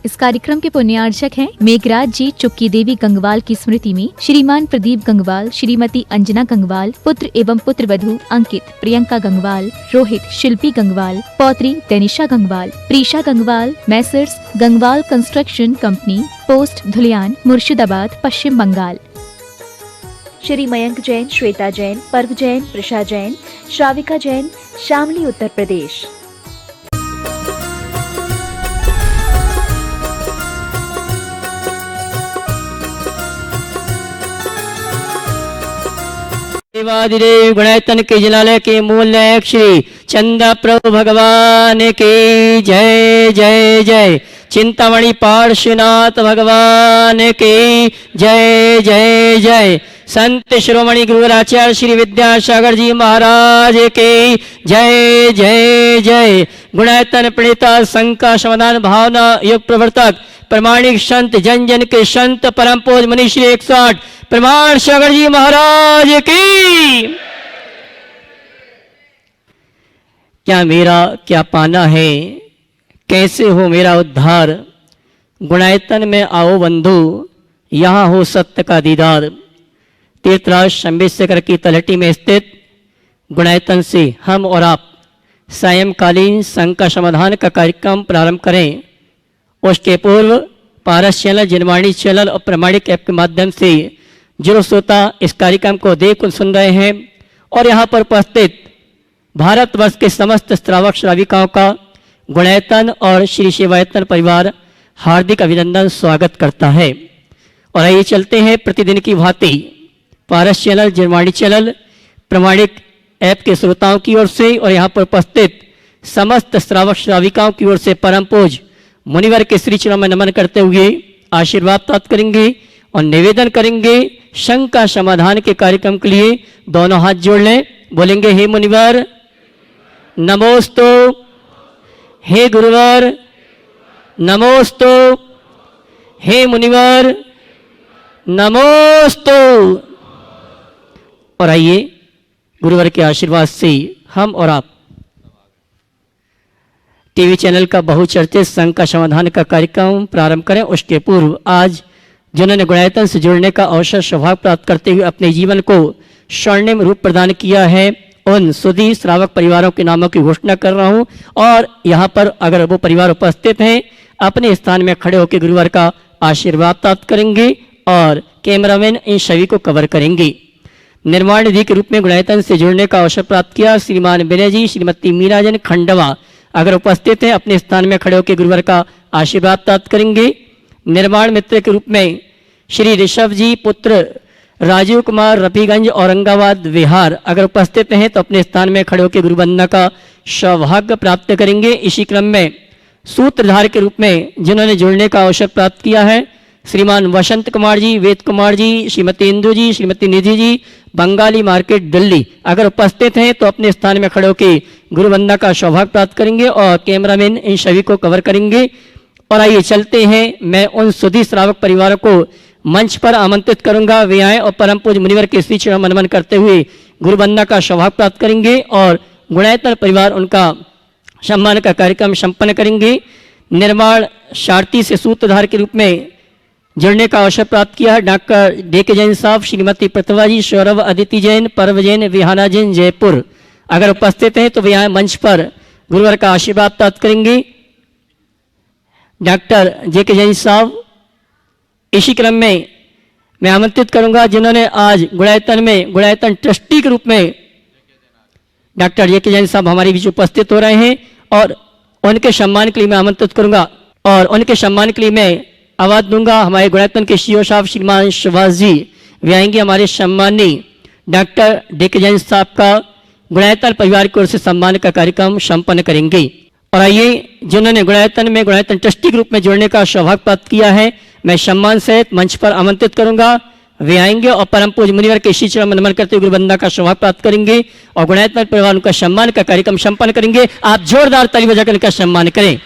इस कार्यक्रम के पुण्यार्चक हैं मेघराज जी चुक्की देवी गंगवाल की स्मृति में श्रीमान प्रदीप गंगवाल, श्रीमती अंजना गंगवाल, पुत्र एवं पुत्र वधू अंकित, प्रियंका गंगवाल, रोहित, शिल्पी गंगवाल, पौत्री Tanisha Gangwal, Preesha Gangwal, messrs Gangwal construction company, post Dhulian, Murshidabad, Paschim Bangal. Shri Mayank Jain, Shweta Jain, Parv Jain, Prasha Jain, Shravika Jain, Shamli, Uttar Pradesh. देवादिदेव गणायतन के जलालय के मूल नायक श्री चंदा प्रभु भगवान की जय जय जय। चिंतामणि पार्श्वनाथ भगवान की जय जय जय। संत शिरोमणि गुरुवराचार्य श्री विद्यासागर जी महाराज की जय जय जय। गुणायतन प्रणेता संघ का समाधान भावना युग प्रवर्तक प्रमाणिक संत जन जन के संत परम पूज्य मुनि श्री 108 प्रमाण सागर जी महाराज की। क्या मेरा क्या पाना है, कैसे हो मेरा उद्धार। गुणायतन में आओ बंधु, यहाँ हो सत्य का दीदार। तीर्थराज शंबेश्वर की तलहटी में स्थित गुणायतन से हम और आप सायंकालीन संघ का समाधान का कार्यक्रम प्रारंभ करें। उसके पूर्व पारस चैनल, जनवाणी चैनल और प्रमाणिक ऐप के माध्यम से जो श्रोता इस कार्यक्रम को देख सुन रहे हैं और यहाँ पर उपस्थित भारतवर्ष के समस्त श्रावक श्राविकाओं का गुणायतन और श्री सेवायतन परिवार हार्दिक अभिनंदन स्वागत करता है। और आइए चलते हैं प्रतिदिन की भांति पारस चैनल, जनवाणी चैनल, प्रमाणिक ऐप के श्रोताओं की ओर से और यहाँ पर उपस्थित समस्त श्रावक श्राविकाओं की ओर से परम पूज्य मुनिवर के श्री चरणों में नमन करते हुए आशीर्वाद प्राप्त करेंगे और निवेदन करेंगे संघ का समाधान के कार्यक्रम के लिए दोनों हाथ जोड़ लें। बोलेंगे हे मुनिवर नमोस्तु, हे गुरुवर नमोस्तु, हे मुनिवर नमोस्तु। और आइए गुरुवर के आशीर्वाद से हम और आप टीवी चैनल का बहुचर्चित संघ का समाधान का कार्यक्रम प्रारंभ करें। उसके पूर्व आज जिन्होंने गुणायतन से जुड़ने का अवसर सौभाग्य प्राप्त करते हुए अपने जीवन को स्वर्णिम रूप प्रदान किया है, उन सुधी श्रावक परिवारों के नामों की घोषणा कर रहा हूं। और यहाँ पर अगर वो परिवार उपस्थित हैं अपने स्थान में खड़े होकर गुरुवर का आशीर्वाद प्राप्त करेंगे और कैमरामैन इन सभी को कवर करेंगे। निर्माण निधि के रूप में गुणायतन से जुड़ने का अवसर प्राप्त किया श्रीमान विनय जी, श्रीमती मीराजन खंडवा अगर उपस्थित हैं अपने स्थान में खड़े होकर गुरुवर का आशीर्वाद प्राप्त करेंगे। निर्माण मित्र के रूप में श्री ऋषभ जी पुत्र राजीव कुमार, रफीगंज, औरंगाबाद बिहार अगर उपस्थित हैं तो अपने स्थान में खड़े होकर गुरुवंदना का सौभाग्य प्राप्त करेंगे। इसी क्रम में सूत्रधार के रूप में जिन्होंने जुड़ने का अवसर प्राप्त किया है श्रीमान वसंत कुमार जी, वेद कुमार जी, श्रीमती इंदु जी, श्रीमती निधि जी, बंगाली मार्केट दिल्ली अगर उपस्थित हैं तो अपने स्थान में खड़े होकर गुरुवंदना का सौभाग्य प्राप्त करेंगे और कैमरामैन इन सभी को कवर करेंगे। और आइए चलते हैं, मैं उन सुधी श्रावक परिवारों को मंच पर आमंत्रित करूंगा, वे आए और परम पूज्य मुनिवर के श्री चरण नमन करते हुए गुरुवंदना का सौभाग्य प्राप्त करेंगे और गुणायतन परिवार उनका सम्मान का कार्यक्रम संपन्न करेंगे। निर्माण शारती से सूत्रधार के रूप में जुड़ने का अवसर प्राप्त किया है डॉक्टर डीके जैन साहब, श्रीमती प्रतिभा जी, सौरभ अदिति जैन, पर्व जैन, विहाना जैन, जयपुर अगर उपस्थित हैं तो वे यहाँ मंच पर गुरुवर का आशीर्वाद प्राप्त करेंगे। डॉक्टर जेके जैन साहब, इसी क्रम में मैं आमंत्रित करूंगा जिन्होंने आज गुणायतन में गुणायतन ट्रस्टी के रूप में डॉक्टर जेके जैन साहब हमारे बीच उपस्थित हो रहे हैं और उनके सम्मान के लिए मैं आमंत्रित करूंगा और उनके सम्मान के लिए मैं आवाज दूंगा। हमारे गुणायतन के सीईओ साहब श्रीमान सुभाष जी वे आएंगे हमारे सम्मानी डॉक्टर डीके जैन साहब का गुणायतन परिवार की ओर से सम्मान का कार्यक्रम संपन्न करेंगे। और आइए जिन्होंने गुणायतन में गुणायतन ट्रस्टी के रूप में जुड़ने का सौभाग्य प्राप्त किया है मैं सम्मान सहित मंच पर आमंत्रित करूंगा, वे आएंगे और परम पूज्य मुनिवर के श्री चरण नमन करते हुए गुरुवंदना का सौभाग्य प्राप्त करेंगे और गुणायतन परिवार का सम्मान का कार्यक्रम संपन्न करेंगे। आप जोरदार ताली बजाकर इनका सम्मान करें।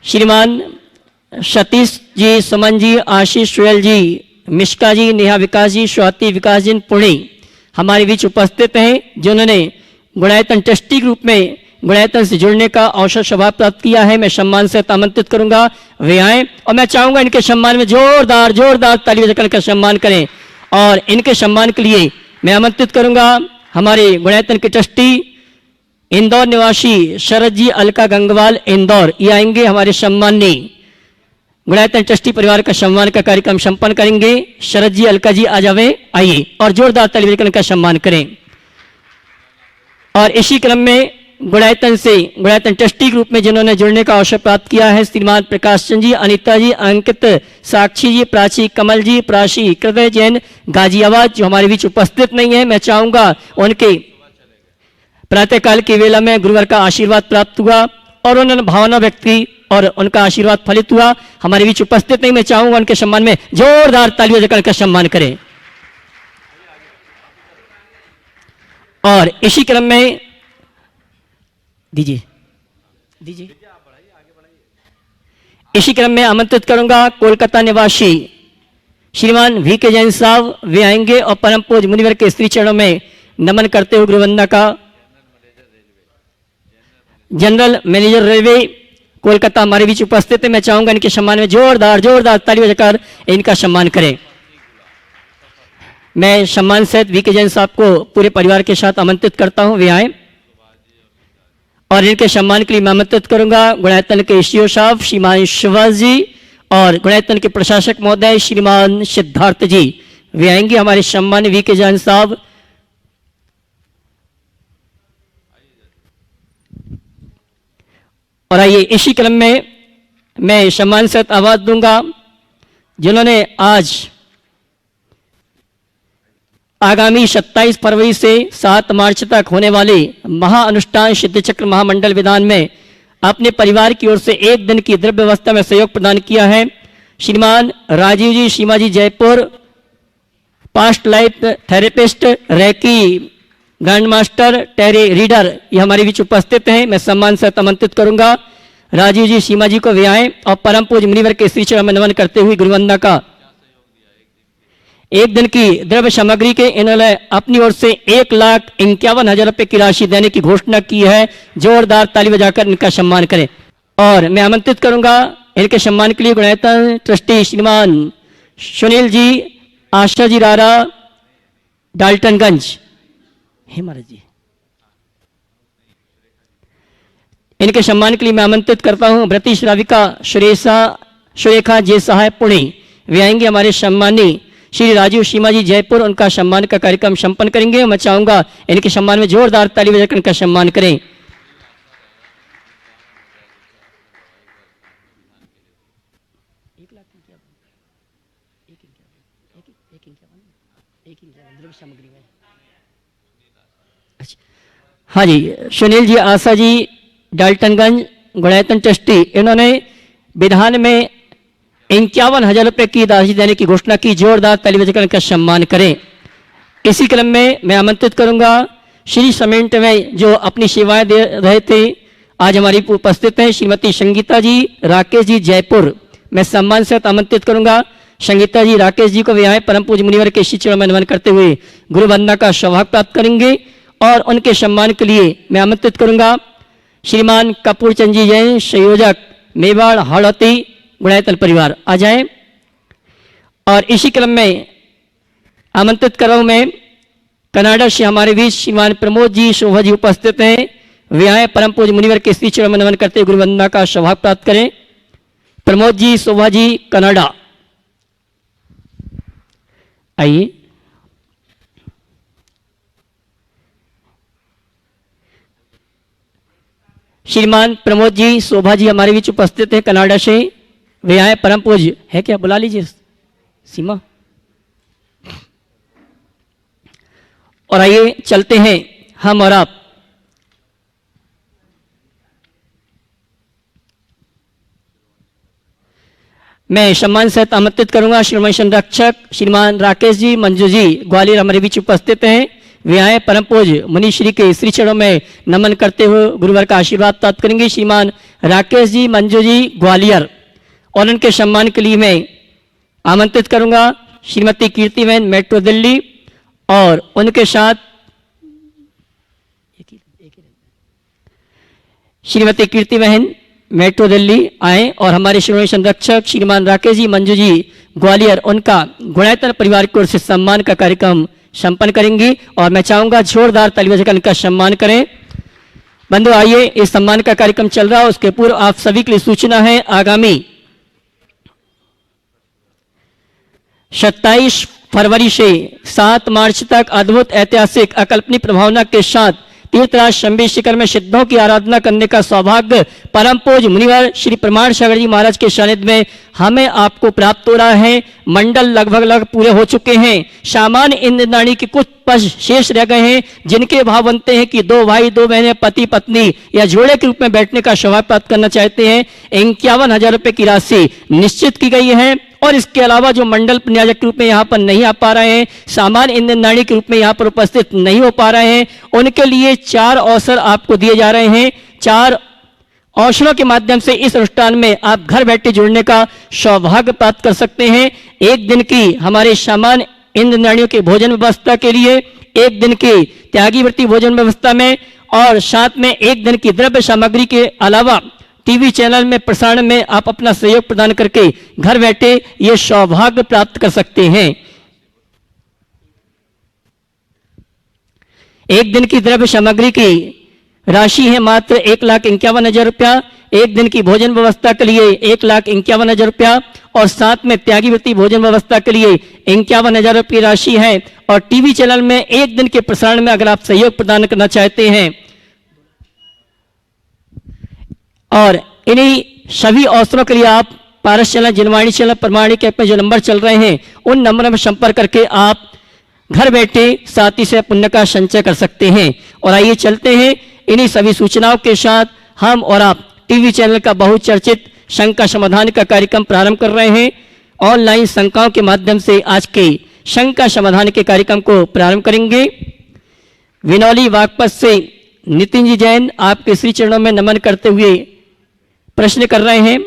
श्रीमान सतीश जी, सुमन जी, आशीष सुयल जी, मिश्का जी, नेहा विकास जी, स्वाति विकास जी पुणे हमारे बीच उपस्थित हैं जिन्होंने गुणायतन ट्रस्टी के रूप में गुणायतन से जुड़ने का अवसर सौभाग्य प्राप्त किया है, मैं सम्मान से आमंत्रित करूंगा वे आए और मैं चाहूंगा इनके सम्मान में जोरदार जोरदार ताली बजाकर का सम्मान करें। और इनके सम्मान के लिए मैं आमंत्रित करूंगा हमारे गुणायतन के ट्रस्टी इंदौर निवासी शरद जी अलका गंगवाल इंदौर, ये आएंगे हमारे सम्माननीय गुणायतन ट्रस्टी परिवार का सम्मान का कार्यक्रम संपन्न करेंगे। शरद जी अलका जी आ जावे, आइए और जोरदार ताली बजाकर का सम्मान करें। और इसी क्रम में गुणायतन से गुणायतन ट्रस्टी ग्रुप में जिन्होंने जुड़ने का अवसर प्राप्त किया है श्रीमान प्रकाश चंद जी, अनिता जी, अंकित, साक्षी जी, प्राची, कमल जी, प्राची, कृदय जैन, गाजियाबाद जो हमारे बीच उपस्थित नहीं है, मैं चाहूंगा उनके प्रातःकाल की वेला में गुरुवर का आशीर्वाद प्राप्त हुआ और उन्होंने भावना व्यक्त की और उनका आशीर्वाद फलित हुआ। हमारे बीच उपस्थित नहीं, मैं चाहूंगा उनके सम्मान में जोरदार तालियों बजाकर का सम्मान करें। और इसी क्रम में दीजिए इसी क्रम में आमंत्रित करूंगा कोलकाता निवासी श्रीमान वी के जैन साहब, वे आएंगे और परम पूज्य मुनिवर के श्री चरणों में नमन करते हुए गुरुवंदना का जनरल मैनेजर रेलवे कोलकाता हमारे बीच उपस्थित है, मैं चाहूंगा इनके सम्मान में जोरदार जोरदार ताली बजाकर इनका सम्मान करें। मैं सम्मान सहित वी के जैन साहब को पूरे परिवार के साथ आमंत्रित करता हूं, वे आए और इनके सम्मान के लिए मैं आमंत्रित करूंगा गुणायतन के ईसीओ साहब श्रीमान शिवाज जी और गुणायतन के प्रशासक महोदय श्रीमान सिद्धार्थ जी, वे आएंगे हमारे सम्मान वी के जैन साहब। और आइए इसी क्रम में मैं सम्मान सहित आवाज दूंगा जिन्होंने आज आगामी 27 फरवरी से 7 मार्च तक होने वाले महाअनुष्ठान सिद्ध चक्र महामंडल विधान में अपने परिवार की ओर से एक दिन की द्रव्य व्यवस्था में सहयोग प्रदान किया है। Shriman Rajiv ji Seema ji Jaipur, past life therapist, reiki grand master, tarot reader, ये हमारे बीच उपस्थित हैं, मैं सम्मान से आमंत्रित करूंगा राजीव जी सीमा जी को वे आए और परम पूज्य मुनिवर के श्री चरण में नमन करते हुए गुरुवंदना का एक दिन की द्रव्य सामग्री के इन्होंने अपनी ओर से 1,51,000 रुपए की राशि देने की घोषणा की है। जोरदार ताली बजाकर इनका सम्मान करें। और मैं आमंत्रित करूंगा इनके सम्मान के लिए गुणायतन ट्रस्टी श्रीमान सुनील जी, आशा जी रारा, डाल्टनगंज, हे महाराज जी, इनके सम्मान के लिए मैं आमंत्रित करता हूं व्रती श्राविका सुरेखा जे सहाय पुणे, वे आएंगे हमारे सम्मानी श्री राजीव सीमा जी जयपुर, उनका सम्मान का कार्यक्रम संपन्न करेंगे। मैं चाहूंगा इनके सम्मान में जोरदार ताली बजाकर इनका सम्मान करें। हाँ जी, सुनील जी, आशा जी, डाल्टनगंज, गुणायतन ट्रस्टी, इन्होंने विधान में 51,000 रुपए की राशि देने की घोषणा की। जोरदार ताली बजाकर इनका सम्मान करें। इसी क्रम में मैं आमंत्रित करूंगा श्री समेंट में जो अपनी सेवाएं दे रहे थे, आज हमारी उपस्थित हैं श्रीमती संगीता जी, राकेश जी जयपुर, मैं सम्मान से आमंत्रित करूंगा संगीता जी, राकेश जी को वे आए परम पूज्य मुनिवर के श्री चरणों में नमन करते हुए गुरु वंदना का सौभाग्य प्राप्त करेंगे। और उनके सम्मान के लिए मैं आमंत्रित करूंगा श्रीमान कपूर चंद जी जैन, संयोजक मेवाड़ हाड़ौती गुणायतन परिवार, आ जाएं। और इसी क्रम में आमंत्रित कर रहा हूं मैं कनाडा से हमारे बीच श्रीमान प्रमोद जी शोभा जी उपस्थित हैं, वे आए परम पूज्य मुनिवर के श्री चरणों में नमन करते गुरु वंदना का सौभाग्य प्राप्त करें। प्रमोद जी शोभा जी कनाडा, आइए। श्रीमान प्रमोद जी शोभा जी हमारे बीच उपस्थित हैं कनाडा से, वे आए परम पूज्य है, क्या बुला लीजिए सीमा। और आइए चलते हैं हम और आप मैं सम्मान सहित आमंत्रित करूंगा श्रीमान संरक्षक श्रीमान राकेश जी मंजू जी ग्वालियर हमारे बीच उपस्थित हैं, वे आए परम पूज्य मुनि श्री के श्री चरणों में नमन करते हुए गुरुवर का आशीर्वाद प्राप्त करेंगे। श्रीमान राकेश जी मंजू जी ग्वालियर, और उनके सम्मान के लिए मैं आमंत्रित करूंगा श्रीमती कीर्तिबेन मेट्रो दिल्ली और उनके साथ श्रीमती कीर्ति बहन मेट्रो दिल्ली आए और हमारे श्रोमणी संरक्षक श्रीमान राकेश जी मंजू जी ग्वालियर उनका गुणायतन परिवार की ओर से सम्मान का कार्यक्रम संपन्न करेंगी और मैं चाहूंगा जोरदार ताली बजाकर इनका सम्मान करें। बंधु आइए, इस सम्मान का कार्यक्रम चल रहा है, उसके पूर्व आप सभी के लिए सूचना है, आगामी 27 फरवरी से 7 मार्च तक अद्भुत ऐतिहासिक अकल्पनीय प्रभावना के साथ तीर्थराज शंभी शिखर में सिद्धों की आराधना करने का सौभाग्य परम पूज मुनिवर श्री प्रमाण सागर जी महाराज के सानिध्य में हमें आपको प्राप्त हो रहा है। मंडल लगभग पूरे हो चुके हैं। सामान्य इंद्रदानी के कुछ पद शेष रह गए हैं, जिनके भाव बनते हैं कि 2 भाई 2 बहनें पति पत्नी या जोड़े के रूप में बैठने का सौभाग्य प्राप्त करना चाहते हैं। 51,000 रुपए की राशि निश्चित की गई है और इसके अलावा जो मंडल प्रन्याजक के रूप में यहाँ पर नहीं आ पा रहे हैं, सामान्य इंद्रदानी के रूप में यहाँ पर उपस्थित नहीं हो पा रहे हैं, उनके लिए 4 अवसर आपको दिए जा रहे हैं। 4 अवसरों के माध्यम से इस अनुष्ठान में आप घर बैठे जुड़ने का सौभाग्य प्राप्त कर सकते हैं। 1 दिन की हमारे सामान्य इंद्रदानियों के भोजन व्यवस्था के लिए, 1 दिन की त्यागी व्रती भोजन व्यवस्था में और साथ में 1 दिन की द्रव्य सामग्री के अलावा टीवी चैनल में प्रसारण में आप अपना सहयोग प्रदान करके घर बैठे ये सौभाग्य प्राप्त कर सकते हैं। 1 दिन की द्रव्य सामग्री की राशि है मात्र 1,51,000 रुपया। 1 दिन की भोजन व्यवस्था के लिए 1,51,000 रुपया और साथ में त्यागी व्रती भोजन व्यवस्था के लिए 51,000 रुपये राशि है। और टीवी चैनल में 1 दिन के प्रसारण में अगर आप सहयोग प्रदान करना चाहते हैं और इन्हीं सभी अवसरों के लिए आप पारस चैनल, जिनवाणी चैनल, प्रमाणिक ऐप में जो नंबर चल रहे हैं उन नंबरों में संपर्क करके आप घर बैठे साथी से पुण्य का संचय कर सकते हैं। और आइए चलते हैं, इन्हीं सभी सूचनाओं के साथ हम और आप टीवी चैनल का बहुचर्चित शंका समाधान का कार्यक्रम प्रारंभ कर रहे हैं। ऑनलाइन शंकाओं के माध्यम से आज के शंका समाधान के कार्यक्रम को प्रारंभ करेंगे। विनौली बागपत से नितिन जी जैन आपके श्री चरणों में नमन करते हुए प्रश्न कर रहे हैं।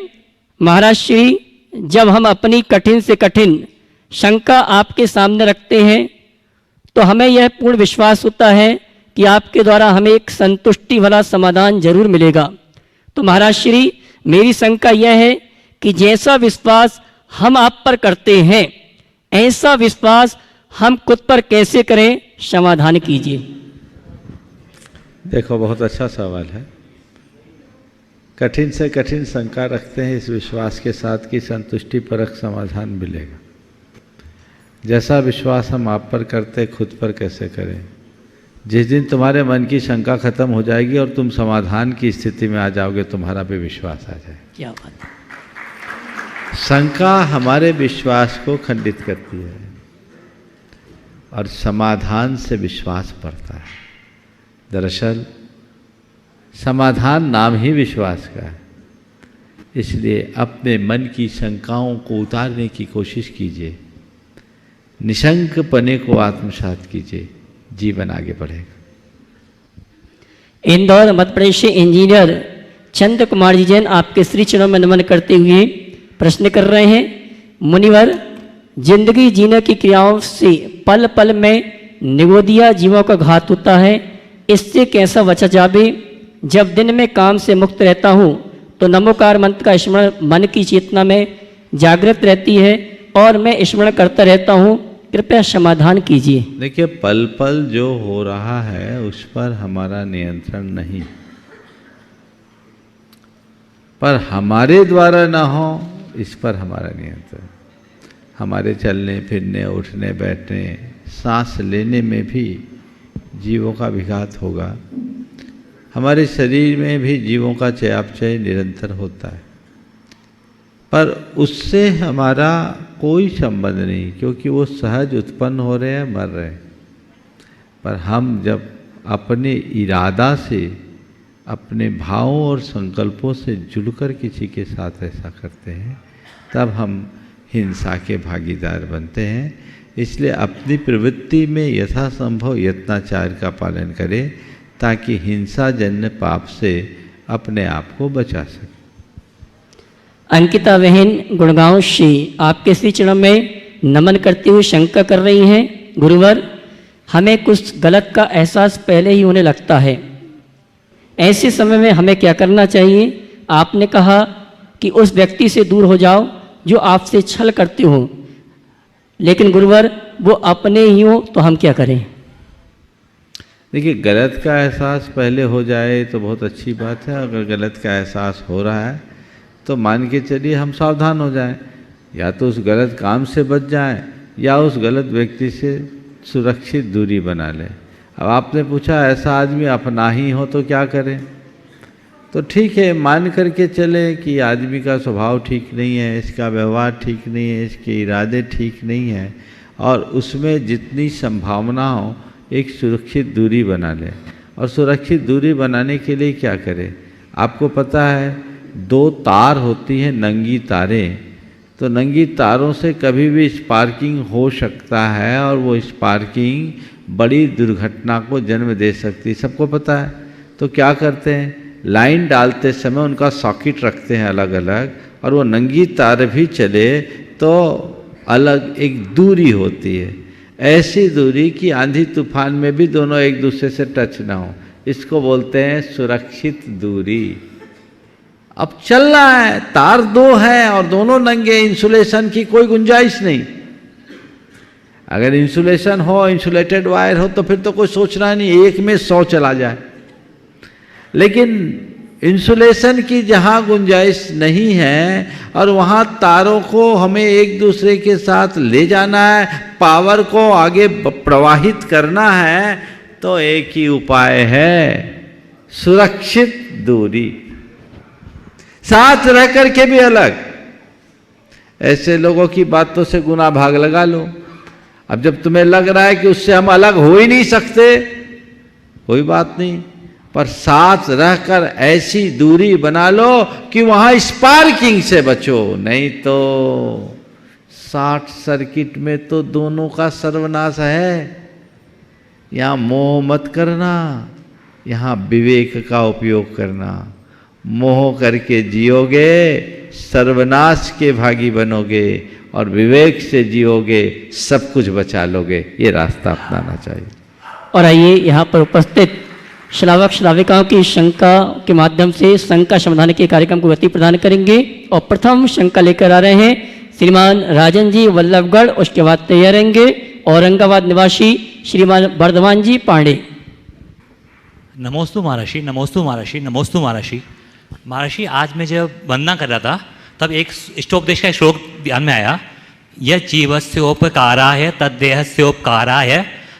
महाराज श्री, जब हम अपनी कठिन से कठिन शंका आपके सामने रखते हैं तो हमें यह पूर्ण विश्वास होता है कि आपके द्वारा हमें एक संतुष्टि वाला समाधान जरूर मिलेगा। तो महाराज श्री, मेरी शंका यह है कि जैसा विश्वास हम आप पर करते हैं ऐसा विश्वास हम खुद पर कैसे करें, समाधान कीजिए। देखो, बहुत अच्छा सवाल है। कठिन से कठिन शंका रखते हैं इस विश्वास के साथ कि संतुष्टि परक समाधान मिलेगा। जैसा विश्वास हम आप पर करते खुद पर कैसे करें। जिस दिन तुम्हारे मन की शंका खत्म हो जाएगी और तुम समाधान की स्थिति में आ जाओगे, तुम्हारा भी विश्वास आ जाएगा। क्या बात है। शंका हमारे विश्वास को खंडित करती है और समाधान से विश्वास बढ़ता है। दरअसल समाधान नाम ही विश्वास का है। इसलिए अपने मन की शंकाओं को उतारने की कोशिश कीजिए, निशंक पने को आत्मसात कीजिए, जीवन आगे बढ़ेगा। इंदौर मध्य प्रदेश से इंजीनियर चंद्र कुमार जी जैन आपके श्री चरणों में नमन करते हुए प्रश्न कर रहे हैं। मुनिवर, जिंदगी जीने की क्रियाओं से पल पल में निगोदिया जीवों का घात होता है, इससे कैसा बचा जावे। जब दिन में काम से मुक्त रहता हूँ तो नमोकार मंत्र का स्मरण मन की चेतना में जागृत रहती है और मैं स्मरण करता रहता हूँ, कृपया समाधान कीजिए। देखिए, पल पल जो हो रहा है उस पर हमारा नियंत्रण नहीं, पर हमारे द्वारा ना हो इस पर हमारा नियंत्रण। हमारे चलने फिरने, उठने बैठने, सांस लेने में भी जीवों का विघात होगा। हमारे शरीर में भी जीवों का चयापचय निरंतर होता है, पर उससे हमारा कोई संबंध नहीं, क्योंकि वो सहज उत्पन्न हो रहे हैं, मर रहे हैं। पर हम जब अपने इरादा से, अपने भावों और संकल्पों से जुड़कर किसी के साथ ऐसा करते हैं, तब हम हिंसा के भागीदार बनते हैं। इसलिए अपनी प्रवृत्ति में यथासंभव यत्नाचार का पालन करें ताकि हिंसा जन्य पाप से अपने आप को बचा सके। अंकिता बहन गुड़गांव से आपके श्री चरणों में नमन करते हुए शंका कर रही हैं। गुरुवर, हमें कुछ गलत का एहसास पहले ही होने लगता है, ऐसे समय में हमें क्या करना चाहिए? आपने कहा कि उस व्यक्ति से दूर हो जाओ जो आपसे छल करते हो, लेकिन गुरुवर वो अपने ही हो तो हम क्या करें? देखिए, गलत का एहसास पहले हो जाए तो बहुत अच्छी बात है। अगर गलत का एहसास हो रहा है तो मान के चलिए हम सावधान हो जाएं, या तो उस गलत काम से बच जाएं या उस गलत व्यक्ति से सुरक्षित दूरी बना लें। अब आपने पूछा ऐसा आदमी अपना ही हो तो क्या करें? तो ठीक है, मान करके चले कि आदमी का स्वभाव ठीक नहीं है, इसका व्यवहार ठीक नहीं है, इसके इरादे ठीक नहीं है, और उसमें जितनी संभावना हो एक सुरक्षित दूरी बना लें। और सुरक्षित दूरी बनाने के लिए क्या करें? आपको पता है 2 तार होती हैं, नंगी तारें। तो नंगी तारों से कभी भी स्पार्किंग हो सकता है और वो स्पार्किंग बड़ी दुर्घटना को जन्म दे सकती है, सबको पता है। तो क्या करते हैं? लाइन डालते समय उनका सॉकेट रखते हैं अलग अलग, और वो नंगी तार भी चले तो अलग एक दूरी होती है, ऐसी दूरी कि आंधी तूफान में भी दोनों एक दूसरे से टच ना हो। इसको बोलते हैं सुरक्षित दूरी। अब चल रहा है, तार 2 हैं और दोनों नंगे, इंसुलेशन की कोई गुंजाइश नहीं। अगर इंसुलेशन हो, इंसुलेटेड वायर हो, तो फिर तो कोई सोचना नहीं, एक में 100 चला जाए। लेकिन इंसुलेशन की जहाँ गुंजाइश नहीं है और वहाँ तारों को हमें एक दूसरे के साथ ले जाना है, पावर को आगे प्रवाहित करना है, तो एक ही उपाय है, सुरक्षित दूरी। साथ रह करके भी अलग। ऐसे लोगों की बातों से गुना भाग लगा लो। अब जब तुम्हें लग रहा है कि उससे हम अलग हो ही नहीं सकते, कोई बात नहीं, पर साथ रहकर ऐसी दूरी बना लो कि वहां स्पार्किंग से बचो। नहीं तो शॉर्ट सर्किट में तो दोनों का सर्वनाश है। यहां मोह मत करना, यहां विवेक का उपयोग करना। मोह करके जियोगे सर्वनाश के भागी बनोगे, और विवेक से जियोगे सब कुछ बचा लोगे। ये रास्ता अपनाना चाहिए। और आइए यहाँ पर उपस्थित श्रावक श्राविकाओं की शंका के माध्यम से शंका समाधान के कार्यक्रम को गति प्रदान करेंगे। और प्रथम शंका लेकर आ रहे हैं श्रीमान राजन जी वल्लभगढ़, उसके बाद तैयार रहेंगे औरंगाबाद निवासी श्रीमान वर्धमान जी पांडे। नमोस्तु महर्षि, नमोस्तु महर्षि, नमोस्तु महर्षि। महर्षि, आज मैं जब वंदना कर रहा था तब एक इष्टोपदेश का श्लोक ध्यान में आया, यह जीवस्योपकाराय तद्देहस्योपकाराय,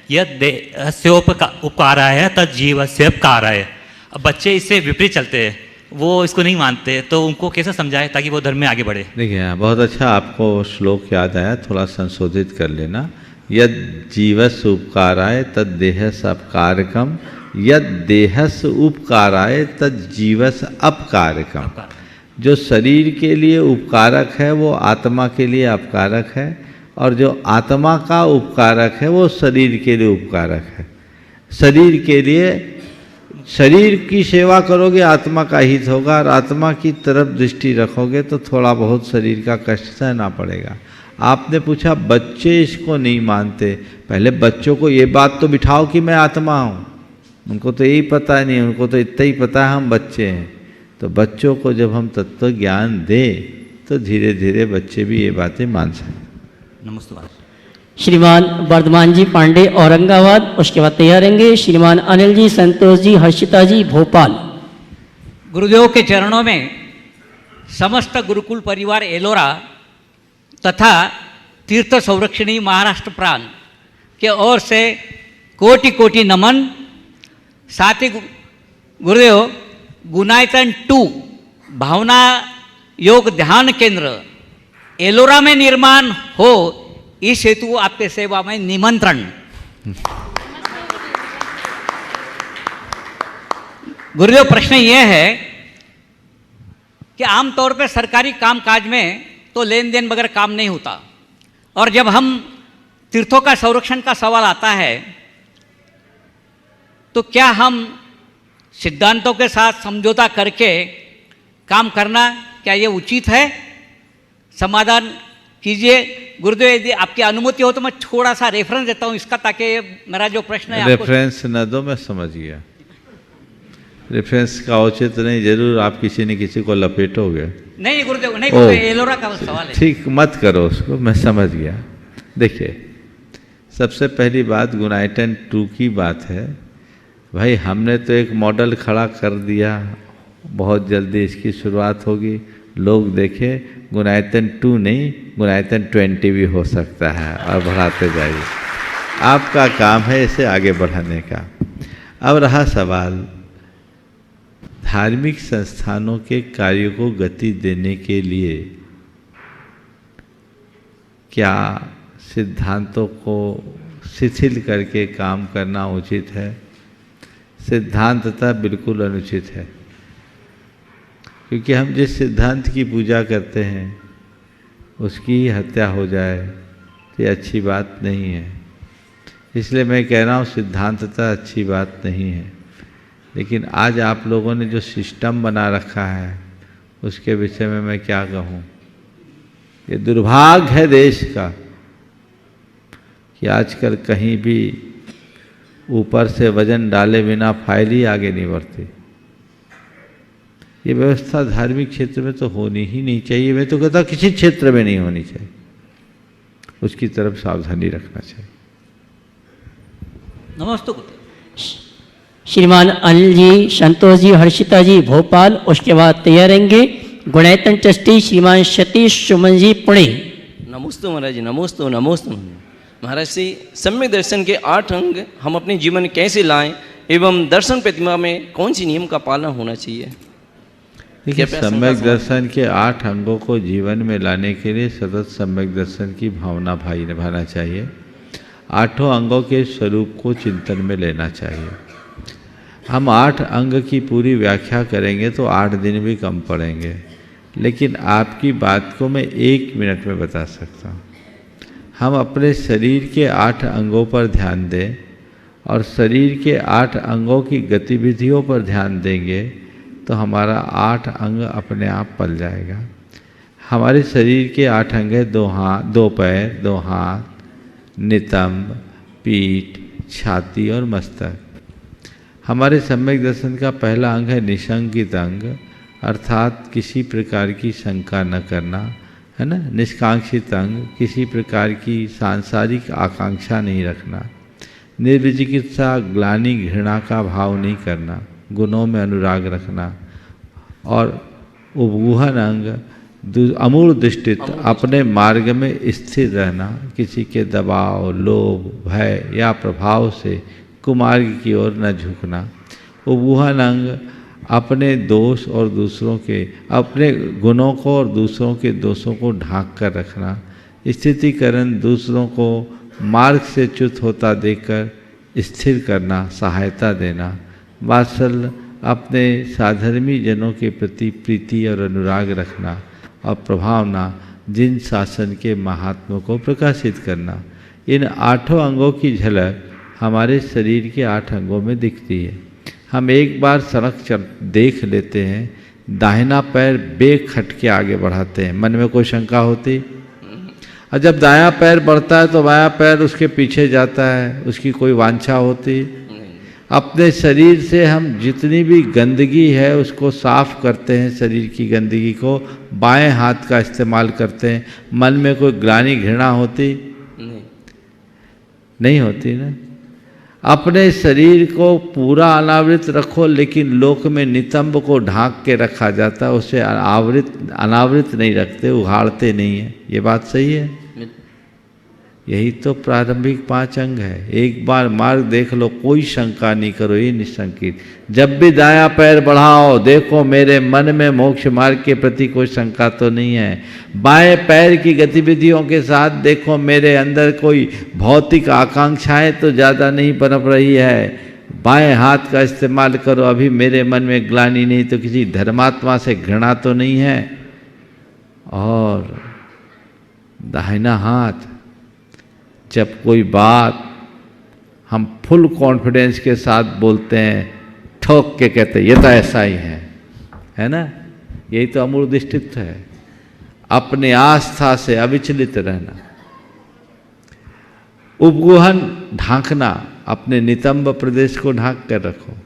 यह देहस्योपकाराय तज्जीवस्योपकाराय। अब बच्चे इससे विपरीत चलते हैं, वो इसको नहीं मानते, तो उनको कैसे समझाए ताकि वो धर्म में आगे बढ़े? देखिए, बहुत अच्छा आपको श्लोक याद आया, थोड़ा संशोधित कर लेना। यद जीवस उपकाराय तद देहस अपकारकम, यद देहस उपकाराय तद जीवस अपकारकम। जो शरीर के लिए उपकारक है वो आत्मा के लिए अपकारक है, और जो आत्मा का उपकारक है वो शरीर के लिए उपकारक है। शरीर के लिए, शरीर की सेवा करोगे आत्मा का हित होगा, और आत्मा की तरफ दृष्टि रखोगे तो थोड़ा बहुत शरीर का कष्ट सहना पड़ेगा। आपने पूछा बच्चे इसको नहीं मानते, पहले बच्चों को ये बात तो बिठाओ कि मैं आत्मा हूँ। उनको तो यही पता नहीं, उनको तो इतना ही पता है हम बच्चे हैं। तो बच्चों को जब हम तत्व ज्ञान दें तो धीरे धीरे बच्चे भी ये बातें मान सकते। नमस्ते। श्रीमान वर्धमान जी पांडे औरंगाबाद, उसके बाद तैयार रहेंगे श्रीमान अनिल जी, संतोष जी, हर्षिता जी भोपाल। गुरुदेव के चरणों में समस्त गुरुकुल परिवार एलोरा तथा तीर्थ संरक्षणी महाराष्ट्र प्रांत के ओर से कोटि कोटि नमन। साथ ही गुरुदेव गुणायतन 2 भावना योग ध्यान केंद्र एलोरा में निर्माण हो, इस हेतु आपके सेवा में निमंत्रण। गुरुदेव, प्रश्न यह है कि आमतौर पर सरकारी कामकाज में तो लेन देन बगैर काम नहीं होता, और जब हम तीर्थों का संरक्षण का सवाल आता है तो क्या हम सिद्धांतों के साथ समझौता करके काम करना, क्या ये उचित है? समाधान कीजिए गुरुदेव। यदि आपकी अनुमति हो तो मैं थोड़ा सा रेफरेंस देता हूँ इसका, ताकि मेरा जो प्रश्न है रेफरेंस न दो, मैं समझ गया। रेफरेंस का औचित नहीं, जरूर आप किसी न किसी को लपेटोगे। नहीं गुरुदेव, नहीं गुरुदेव, एलोरा का सवाल है। ठीक, मत करो उसको, मैं समझ गया। देखिए, सबसे पहली बात गुणायतन 2 की बात है। भाई हमने तो एक मॉडल खड़ा कर दिया, बहुत जल्दी इसकी शुरुआत होगी, लोग देखें। गुणायतन 2 नहीं, गुणायतन 20 भी हो सकता है, और बढ़ाते जाइए। आपका काम है इसे आगे बढ़ाने का। अब रहा सवाल धार्मिक संस्थानों के कार्यों को गति देने के लिए क्या सिद्धांतों को शिथिल करके काम करना उचित है? सिद्धांततः बिल्कुल अनुचित है, क्योंकि हम जिस सिद्धांत की पूजा करते हैं उसकी ही हत्या हो जाए तो ये अच्छी बात नहीं है। इसलिए मैं कह रहा हूँ सिद्धांततः अच्छी बात नहीं है। लेकिन आज आप लोगों ने जो सिस्टम बना रखा है उसके विषय में मैं क्या कहूँ। ये दुर्भाग्य है देश का कि आजकल कहीं भी ऊपर से वजन डाले बिना फाइल ही आगे नहीं बढ़ती। ये व्यवस्था धार्मिक क्षेत्र में तो होनी ही नहीं चाहिए। मैं तो कहता किसी क्षेत्र में नहीं होनी चाहिए, उसकी तरफ सावधानी रखना चाहिए। नमस्ते। श्रीमान अनिल जी, संतोष जी, हर्षिता जी भोपाल, उसके बाद तैयार रहेंगे गुणायतन ट्रस्टी श्रीमान सतीश सुमन जी पुणे। नमोस्तु महाराज जी, नमोस्तु नमोस्तु महाराज जी। सम्यक दर्शन के 8 अंग हम अपने जीवन में कैसे लाएं एवं दर्शन प्रतिमा में कौन सी नियम का पालन होना चाहिए? देखिए, सम्यक दर्शन के 8 अंगों को जीवन में लाने के लिए सतत सम्यक दर्शन की भावना भाई निभाना चाहिए। 8 अंगों के स्वरूप को चिंतन में लेना चाहिए। हम 8 अंग की पूरी व्याख्या करेंगे तो 8 दिन भी कम पड़ेंगे, लेकिन आपकी बात को मैं 1 मिनट में बता सकता हूँ। हम अपने शरीर के 8 अंगों पर ध्यान दें और शरीर के 8 अंगों की गतिविधियों पर ध्यान देंगे तो हमारा 8 अंग अपने आप पल जाएगा। हमारे शरीर के 8 अंग हैं 2 पैर, 2 हाथ, नितंब, पीठ, छाती और मस्तक। हमारे सम्यक दर्शन का पहला अंग है निशंकित अंग, अर्थात किसी प्रकार की शंका न करना, है ना। निष्कांक्षित अंग, किसी प्रकार की सांसारिक आकांक्षा नहीं रखना। निर्विचिकित्सा, ग्लानि, घृणा का भाव नहीं करना, गुणों में अनुराग रखना। और उपगुहन अंग, अमूढ़ दृष्टित, अपने मार्ग में स्थिर रहना, किसी के दबाव, लोभ, भय या प्रभाव से कुमार्ग की ओर न झुकना। उपगुहन अंग, अपने दोष और दूसरों के, अपने गुणों को और दूसरों के दोषों को ढांक कर रखना। स्थितिकरण, दूसरों को मार्ग से च्युत होता देखकर स्थिर करना, सहायता देना। वात्सल्य, अपने साधर्मी जनों के प्रति प्रीति और अनुराग रखना। और प्रभावना, जिन शासन के महात्मा को प्रकाशित करना। इन 8 अंगों की झलक हमारे शरीर के 8 अंगों में दिखती है। हम एक बार सड़क देख लेते हैं, दाहिना पैर बेखट के आगे बढ़ाते हैं, मन में कोई शंका होती? और जब दायां पैर बढ़ता है तो बायां पैर उसके पीछे जाता है, उसकी कोई वांछा होती? अपने शरीर से हम जितनी भी गंदगी है उसको साफ करते हैं, शरीर की गंदगी को बाएं हाथ का इस्तेमाल करते हैं। मन में कोई ग्लानि, घृणा होती? नहीं होती ना। अपने शरीर को पूरा अनावृत रखो, लेकिन लोक में नितंब को ढांक के रखा जाता है, उसे अनावृत नहीं रखते, उघाड़ते नहीं है। ये बात सही है? यही तो प्रारंभिक 5 अंग है। एक बार मार्ग देख लो, कोई शंका नहीं करो, ये निशंकित। जब भी दायां पैर बढ़ाओ, देखो मेरे मन में मोक्ष मार्ग के प्रति कोई शंका तो नहीं है। बाएं पैर की गतिविधियों के साथ देखो मेरे अंदर कोई भौतिक आकांक्षाएं तो ज़्यादा नहीं पनप रही है। बाएं हाथ का इस्तेमाल करो, अभी मेरे मन में ग्लानि नहीं तो किसी धर्मात्मा से घृणा तो नहीं है। और दाहिना हाथ, जब कोई बात हम फुल कॉन्फिडेंस के साथ बोलते हैं, ठोक के कहते हैं ये तो ऐसा ही है ना। यही तो अमूढ़ दृष्टित्व है, अपने आस्था से अविचलित रहना। उपगुहन, ढांकना, अपने नितंब प्रदेश को ढांक कर रखो।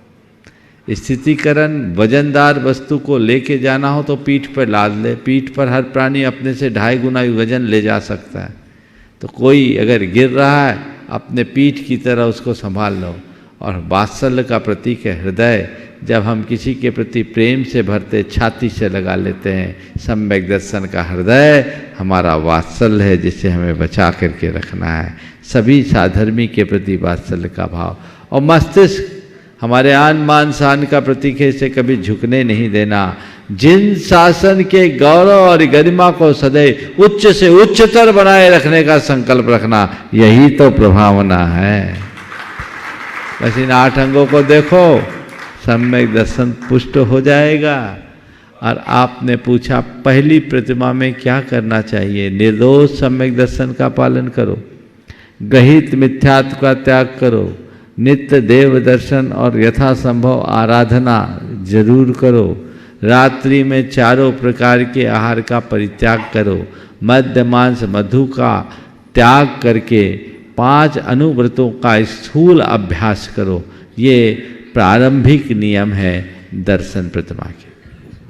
स्थितिकरण, वजनदार वस्तु को लेके जाना हो तो पीठ पर लाद ले। पीठ पर हर प्राणी अपने से 2.5 गुना वजन ले जा सकता है। तो कोई अगर गिर रहा है, अपने पीठ की तरह उसको संभाल लो। और वात्सल्य का प्रतीक है हृदय। जब हम किसी के प्रति प्रेम से भरते, छाती से लगा लेते हैं। सम्यक दर्शन का हृदय हमारा वात्सल्य है, जिसे हमें बचा करके रखना है। सभी साधर्मी के प्रति वात्सल्य का भाव। और मस्तिष्क हमारे आन मान शान का प्रतीक है, इसे कभी झुकने नहीं देना। जिन शासन के गौरव और गरिमा को सदैव उच्च से उच्चतर बनाए रखने का संकल्प रखना, यही तो प्रभावना है। बस इन 8 अंगों को देखो, सम्यक दर्शन पुष्ट हो जाएगा। और आपने पूछा पहली प्रतिमा में क्या करना चाहिए? निर्दोष सम्यक दर्शन का पालन करो, गहित मिथ्यात्व का त्याग करो, नित्य देव दर्शन और यथासंभव आराधना जरूर करो। रात्रि में 4 प्रकार के आहार का परित्याग करो। मद्य मांस मधु का त्याग करके 5 अनुव्रतों का स्थूल अभ्यास करो। ये प्रारंभिक नियम है दर्शन प्रतिमा के।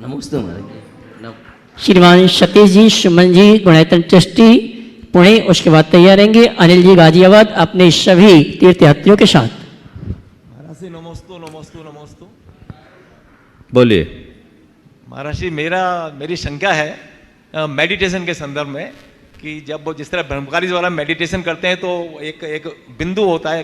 नमस्ते महाराज। श्रीमान सतीश जी, सुमन जी गुणायतन ट्रस्टी पुणे, उसके बाद तैयार रहेंगे अनिल जी गाजियाबाद अपने सभी तीर्थयात्रियों के साथ। महाराज जी नमोस्तु नमोस्तु नमोस्तु। बोलिए। महाराज जी मेरी शंका है मेडिटेशन के संदर्भ में कि जब वो जिस तरह ब्रह्मकारीज वाला मेडिटेशन करते हैं तो एक बिंदु होता है,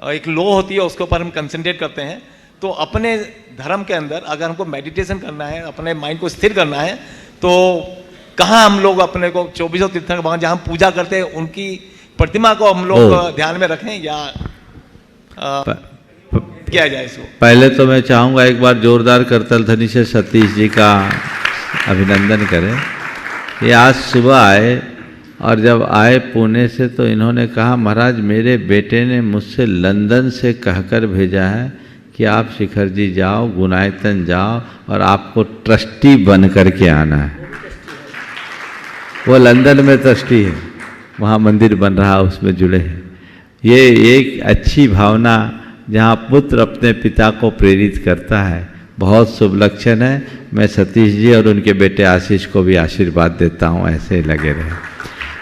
एक लो होती है, उसके ऊपर हम कंसंट्रेट करते हैं। तो अपने धर्म के अंदर अगर हमको मेडिटेशन करना है, अपने माइंड को स्थिर करना है, तो कहाँ हम लोग अपने को 24 तीर्थंकर भगवान जहाँ हम पूजा करते हैं उनकी प्रतिमा को हम लोग ध्यान में रखें या किया जाए इसको? पहले तो मैं चाहूँगा एक बार जोरदार करतल ध्वनि से सतीश जी का अभिनंदन करें। ये आज सुबह आए और जब आए पुणे से तो इन्होंने कहा महाराज मेरे बेटे ने मुझसे लंदन से कहकर भेजा है कि आप शिखर जी जाओ, गुणायतन जाओ और आपको ट्रस्टी बन करके आना है। वो लंदन में ट्रस्टी है, वहाँ मंदिर बन रहा, उसमें जुड़े हैं। ये एक अच्छी भावना जहाँ पुत्र अपने पिता को प्रेरित करता है, बहुत शुभ लक्षण है। मैं सतीश जी और उनके बेटे आशीष को भी आशीर्वाद देता हूँ, ऐसे ही लगे रहे।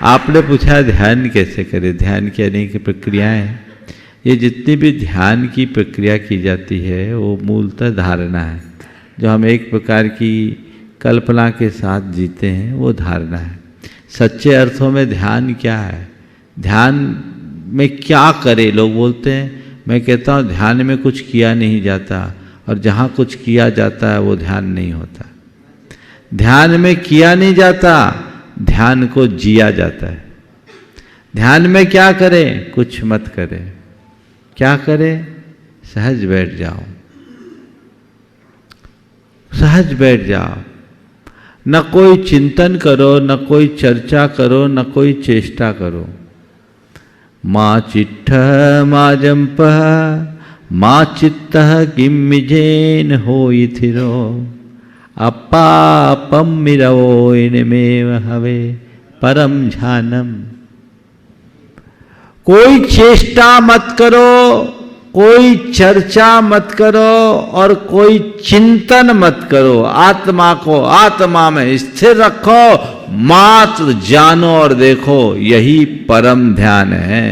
आपने पूछा ध्यान कैसे करें? ध्यान की अनेक प्रक्रियाएं हैं। ये जितनी भी ध्यान की प्रक्रिया की जाती है वो मूलतः धारणा है। जो हम एक प्रकार की कल्पना के साथ जीते हैं वो धारणा है। सच्चे अर्थों में ध्यान क्या है? ध्यान में क्या करें? लोग बोलते हैं, मैं कहता हूँ ध्यान में कुछ किया नहीं जाता, और जहाँ कुछ किया जाता है वो ध्यान नहीं होता। ध्यान में किया नहीं जाता, ध्यान को जिया जाता है। ध्यान में क्या करें? कुछ मत करें। क्या करें? सहज बैठ जाओ, सहज बैठ जाओ। न कोई चिंतन करो, न कोई चर्चा करो, न कोई चेष्टा करो। माँ चिट्ठ माँ जंप माँ चित्त किमिजेन होई थिरो अपापम मिरवो इनमेव हवे परम ध्यानम। कोई चेष्टा मत करो, कोई चर्चा मत करो और कोई चिंतन मत करो। आत्मा को आत्मा में स्थिर रखो, मात्र जानो और देखो, यही परम ध्यान है।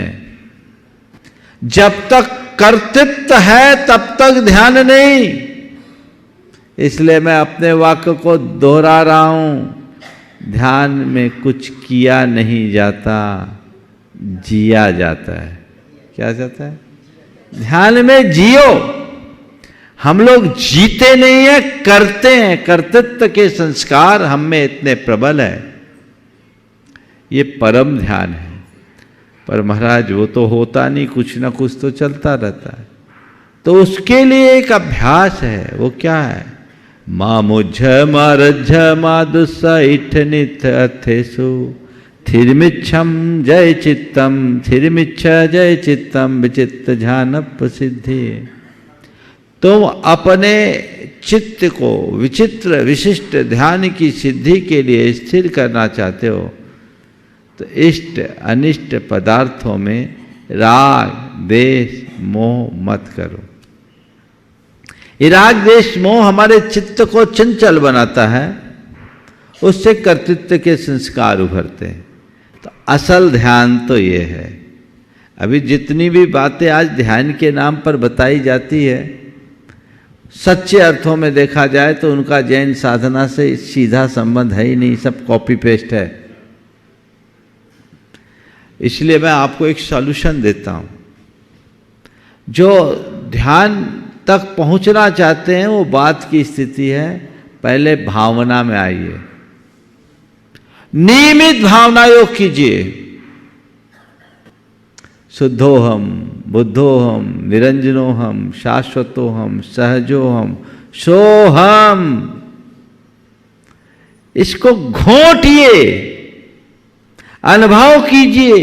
जब तक कर्तृत्व है तब तक ध्यान नहीं। इसलिए मैं अपने वाक्य को दोहरा रहा हूं। ध्यान में कुछ किया नहीं जाता, जिया जाता है। क्या जाता है? ध्यान में जियो। हम लोग जीते नहीं है, करते हैं। कर्तृत्व के संस्कार हम में इतने प्रबल है। ये परम ध्यान है। पर महाराज वो तो होता नहीं, कुछ ना कुछ तो चलता रहता है। तो उसके लिए एक अभ्यास है। वो क्या है? मा मुझ मारझ मादुस्सा इठ निथ अथेसु थिरमिच्छम जय चित्तम थिरमिच्छ जय चित्तम विचित्त ध्यान प्रसिद्धि। तुम अपने चित्त को विचित्र विशिष्ट ध्यान की सिद्धि के लिए स्थिर करना चाहते हो तो इष्ट अनिष्ट पदार्थों में राग देश मोह मत करो। ये राग द्वेष मोह हमारे चित्त को चंचल बनाता है, उससे कर्तृत्व के संस्कार उभरते हैं। तो असल ध्यान तो ये है। अभी जितनी भी बातें आज ध्यान के नाम पर बताई जाती है, सच्चे अर्थों में देखा जाए तो उनका जैन साधना से सीधा संबंध है ही नहीं, सब कॉपी पेस्ट है। इसलिए मैं आपको एक सॉल्यूशन देता हूं। जो ध्यान तक पहुंचना चाहते हैं वो बात की स्थिति है, पहले भावना में आइए, नियमित भावना योग कीजिए। शुद्धोहम, बुद्धोहम, निरंजनोहम, शाश्वतोहम, सहजोहम, सोहम। इसको घोटिए, अनुभव कीजिए।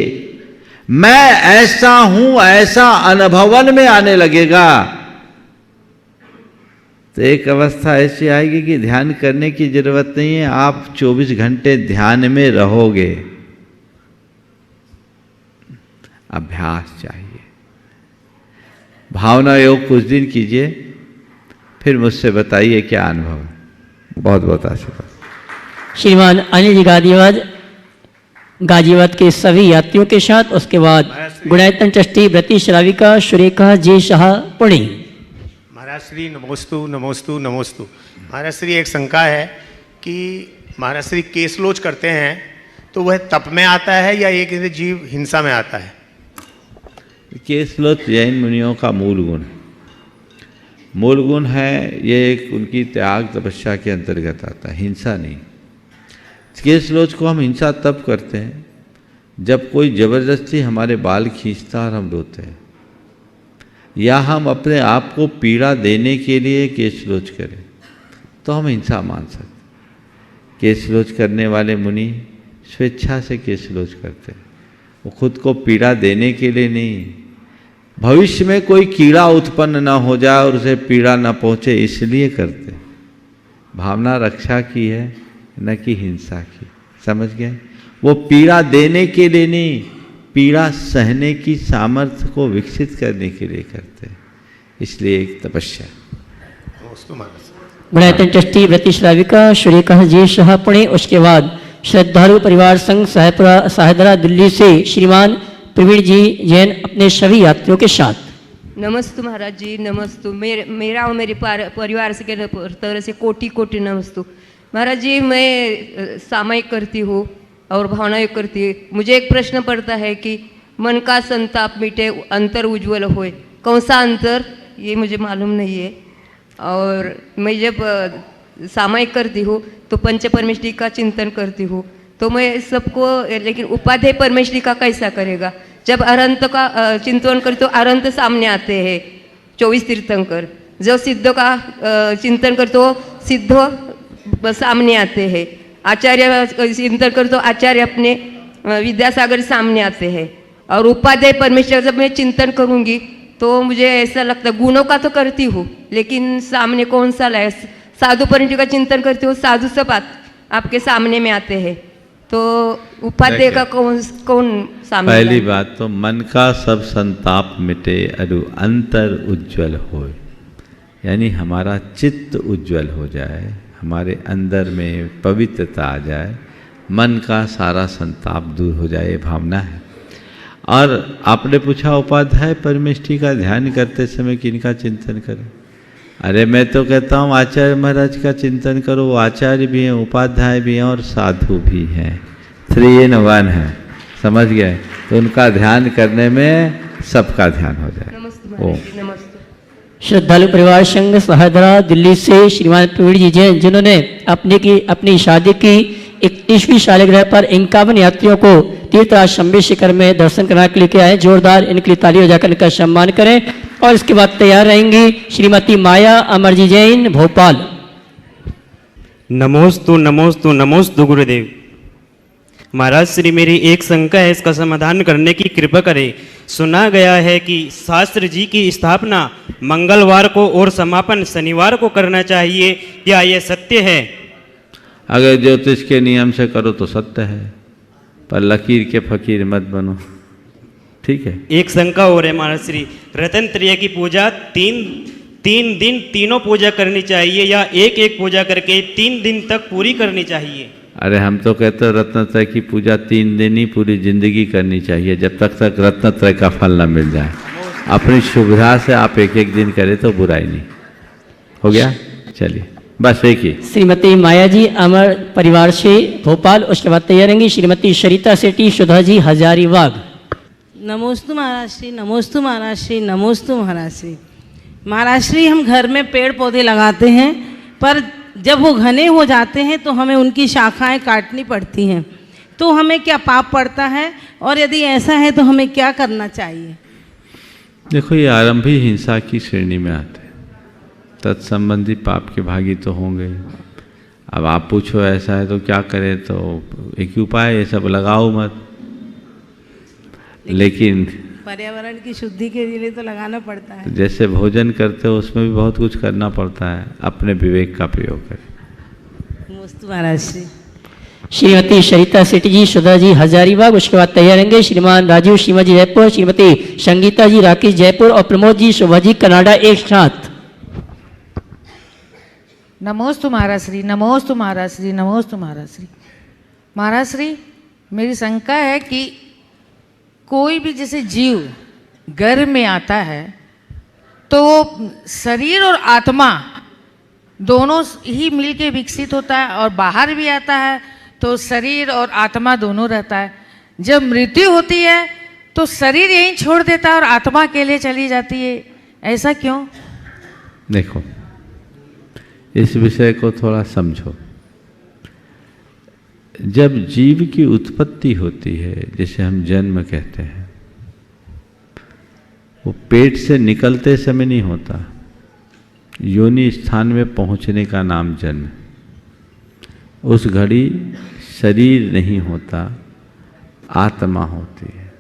मैं ऐसा हूं, ऐसा अनुभवन में आने लगेगा तो एक अवस्था ऐसी आएगी कि ध्यान करने की जरूरत नहीं है, आप 24 घंटे ध्यान में रहोगे। अभ्यास चाहिए। भावना योग कुछ दिन कीजिए, फिर मुझसे बताइए क्या अनुभव है। बहुत बहुत आशीर्वाद। श्रीमान अनिल जी गाजियाबाद के सभी यात्रियों के साथ, उसके बाद गुणायतन ट्रस्टी व्रती श्राविका सुरेखा जी शाह पुणे। महाराज श्री नमोस्तु नमोस्तु नमोस्तु। महाराज श्री एक शंका है कि महाराज श्री केसलोच करते हैं तो वह तप में आता है या एक जीव हिंसा में आता है? केसलोच जैन मुनियों का मूल गुण, मूल गुण है। ये एक उनकी त्याग तपस्या के अंतर्गत आता है, हिंसा नहीं। केसलोच को हम हिंसा तब करते हैं जब कोई जबरदस्ती हमारे बाल खींचता और हम रोते हैं, या हम अपने आप को पीड़ा देने के लिए केसलोच करें, तो हम हिंसा मान सकते। केसलोच करने वाले मुनि स्वेच्छा से केसलोच करते हैं, वो खुद को पीड़ा देने के लिए नहीं, भविष्य में कोई कीड़ा उत्पन्न ना हो जाए और उसे पीड़ा ना पहुंचे इसलिए करते। भावना रक्षा की है, न कि हिंसा की। समझ गए? वो पीड़ा देने के लिए नहीं, पीड़ा सहने की सामर्थ्य को विकसित करने के लिए करते हैं, इसलिए एक तपस्या। गुणायतन ट्रस्टी व्रती श्राविका सुरेखा जी शाह पुणे। उसके बाद श्रद्धालु परिवार संघ साहेदरा दिल्ली से श्रीमान प्रवीण जी जैन अपने सभी यात्रियों के साथ। नमस्तु महाराज जी, नमस्तु। मेरा और मेरे परिवार से तरह से कोटि कोटि नमस्तु। महाराज जी, मैं सामयिक करती हूँ और भावनायुक्त करती हूँ। मुझे एक प्रश्न पड़ता है कि मन का संताप मिटे, अंतर उज्ज्वल होए, कौन सा अंतर, ये मुझे मालूम नहीं है। और मैं जब सामयिक करती हूँ तो पंच परमेष्ठी का चिंतन करती हूँ, तो मैं सबको, लेकिन उपाध्याय परमेष्ठी का कैसा करेगा? जब अरंत का चिंतन करें तो अरंत सामने आते हैं, 24 तीर्थंकर। जब सिद्ध का चिंतन करते तो सिद्ध सामने आते हैं। आचार्य चिंतन कर तो आचार्य अपने विद्यासागर सामने आते हैं। और उपाध्याय परमेश्वर जब मैं चिंतन करूँगी तो मुझे ऐसा लगता है, गुणों का तो करती हूँ लेकिन सामने कौन सा लाए। साधु परमेश्वर का चिंतन करती हूँ, साधु सब आपके सामने में आते हैं, तो उपाध्याय का कौन सामने? पहली बात तो मन का सब संताप मिटे अरु अंतर उज्जवल हो, यानी हमारा चित्त उज्जवल हो जाए, हमारे अंदर में पवित्रता आ जाए, मन का सारा संताप दूर हो जाए, ये भावना है। और आपने पूछा उपाध्याय परमेष्ठी का ध्यान करते समय किनका चिंतन करें? अरे मैं तो कहता हूँ आचार्य महाराज का चिंतन करो। वो आचार्य भी हैं, उपाध्याय भी हैं और साधु भी हैं, 3 in 1 है। समझ गए? तो उनका ध्यान करने में सबका ध्यान हो जाए। नमस्ते। श्रद्धालु परिवार संघ साहेदरा दिल्ली से श्रीमान प्रवीण जी जैन, जिन्होंने अपनी शादी की 31वीं सालगिरह पर 51 यात्रियों को तीर्थराज शंभे शिखर में दर्शन कराने के लिए लेके आए। जोरदार इनके लिए ताली बजाकर इनका सम्मान करें। और इसके बाद तैयार रहेंगी श्रीमती माया अमरजी जैन भोपाल। नमोस्तु नमोस्तु नमोस्तु गुरुदेव। महाराज श्री, मेरी एक शंका है, इसका समाधान करने की कृपा करें। सुना गया है कि शास्त्र जी की स्थापना मंगलवार को और समापन शनिवार को करना चाहिए, क्या यह सत्य है? अगर ज्योतिष के नियम से करो तो सत्य है, पर लकीर के फकीर मत बनो। ठीक है। एक शंका और है महाराज श्री, रतन त्रय की पूजा 3 दिन तीनों पूजा करनी चाहिए या एक एक पूजा करके 3 दिन तक पूरी करनी चाहिए? अरे हम तो कहते हैं रत्नत्रय की पूजा 3 दिन ही पूरी जिंदगी करनी चाहिए, जब तक रत्नत्रय का फल न मिल जाए। अपनी सुविधा से आप एक एक दिन करें तो बुराई नहीं। हो गया? चलिए बस एक ही। श्रीमती माया जी अमर परिवार से भोपाल, उसके बाद तैयार रहेंगी श्रीमती सरिता सेठी सुधा जी हजारीबाग। नमोस्तु महाराज श्री, नमोस्तु महाराज श्री, नमोस्तु महाराज श्री। महाराज श्री, हम घर में पेड़ पौधे लगाते हैं, पर जब वो घने हो जाते हैं तो हमें उनकी शाखाएं काटनी पड़ती हैं, तो हमें क्या पाप पड़ता है, और यदि ऐसा है तो हमें क्या करना चाहिए? देखो, ये आरंभी हिंसा की श्रेणी में आते हैं, तत्संबंधी पाप के भागी तो होंगे ही। अब आप पूछो ऐसा है तो क्या करें, तो एक ही उपाय, ये सब लगाओ मत। लेकिन पर्यावरण की शुद्धि के लिए तो लगाना पड़ता है। जैसे भोजन करते हो उसमें भी बहुत कुछ करना पड़ता है, अपने विवेक का प्रयोग करें। नमोस्तु महाराज श्री। श्रीमती सरिता सेठी जी सुधा जी हजारीबाग, उसके बाद तैयार रहेंगे श्रीमान राजीव सीमा जी जयपुर, श्रीमती संगीता जी राकेश जयपुर और प्रमोद जी शोभा जी कनाडा एक साथ। नमोस्तु महाराज श्री, नमोस्तु महाराज श्री, नमोस्तु महाराज श्री। महाराज श्री, मेरी शंका है कि कोई भी जैसे जीव गर्भ में आता है तो शरीर और आत्मा दोनों ही मिलके विकसित होता है, और बाहर भी आता है तो शरीर और आत्मा दोनों रहता है। जब मृत्यु होती है तो शरीर यहीं छोड़ देता है और आत्मा के लिए चली जाती है, ऐसा क्यों? देखो, इस विषय को थोड़ा समझो। जब जीव की उत्पत्ति होती है, जिसे हम जन्म कहते हैं, वो पेट से निकलते समय नहीं होता। योनि स्थान में पहुंचने का नाम जन्म। उस घड़ी शरीर नहीं होता, आत्मा होती है।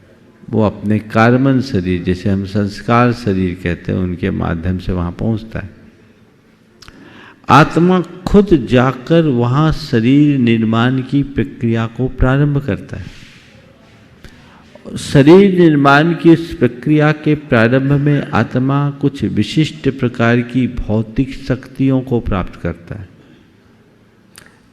वो अपने कार्बन शरीर, जिसे हम संस्कार शरीर कहते हैं, उनके माध्यम से वहाँ पहुँचता है। आत्मा खुद जाकर वहाँ शरीर निर्माण की प्रक्रिया को प्रारंभ करता है। शरीर निर्माण की इस प्रक्रिया के प्रारंभ में आत्मा कुछ विशिष्ट प्रकार की भौतिक शक्तियों को प्राप्त करता है,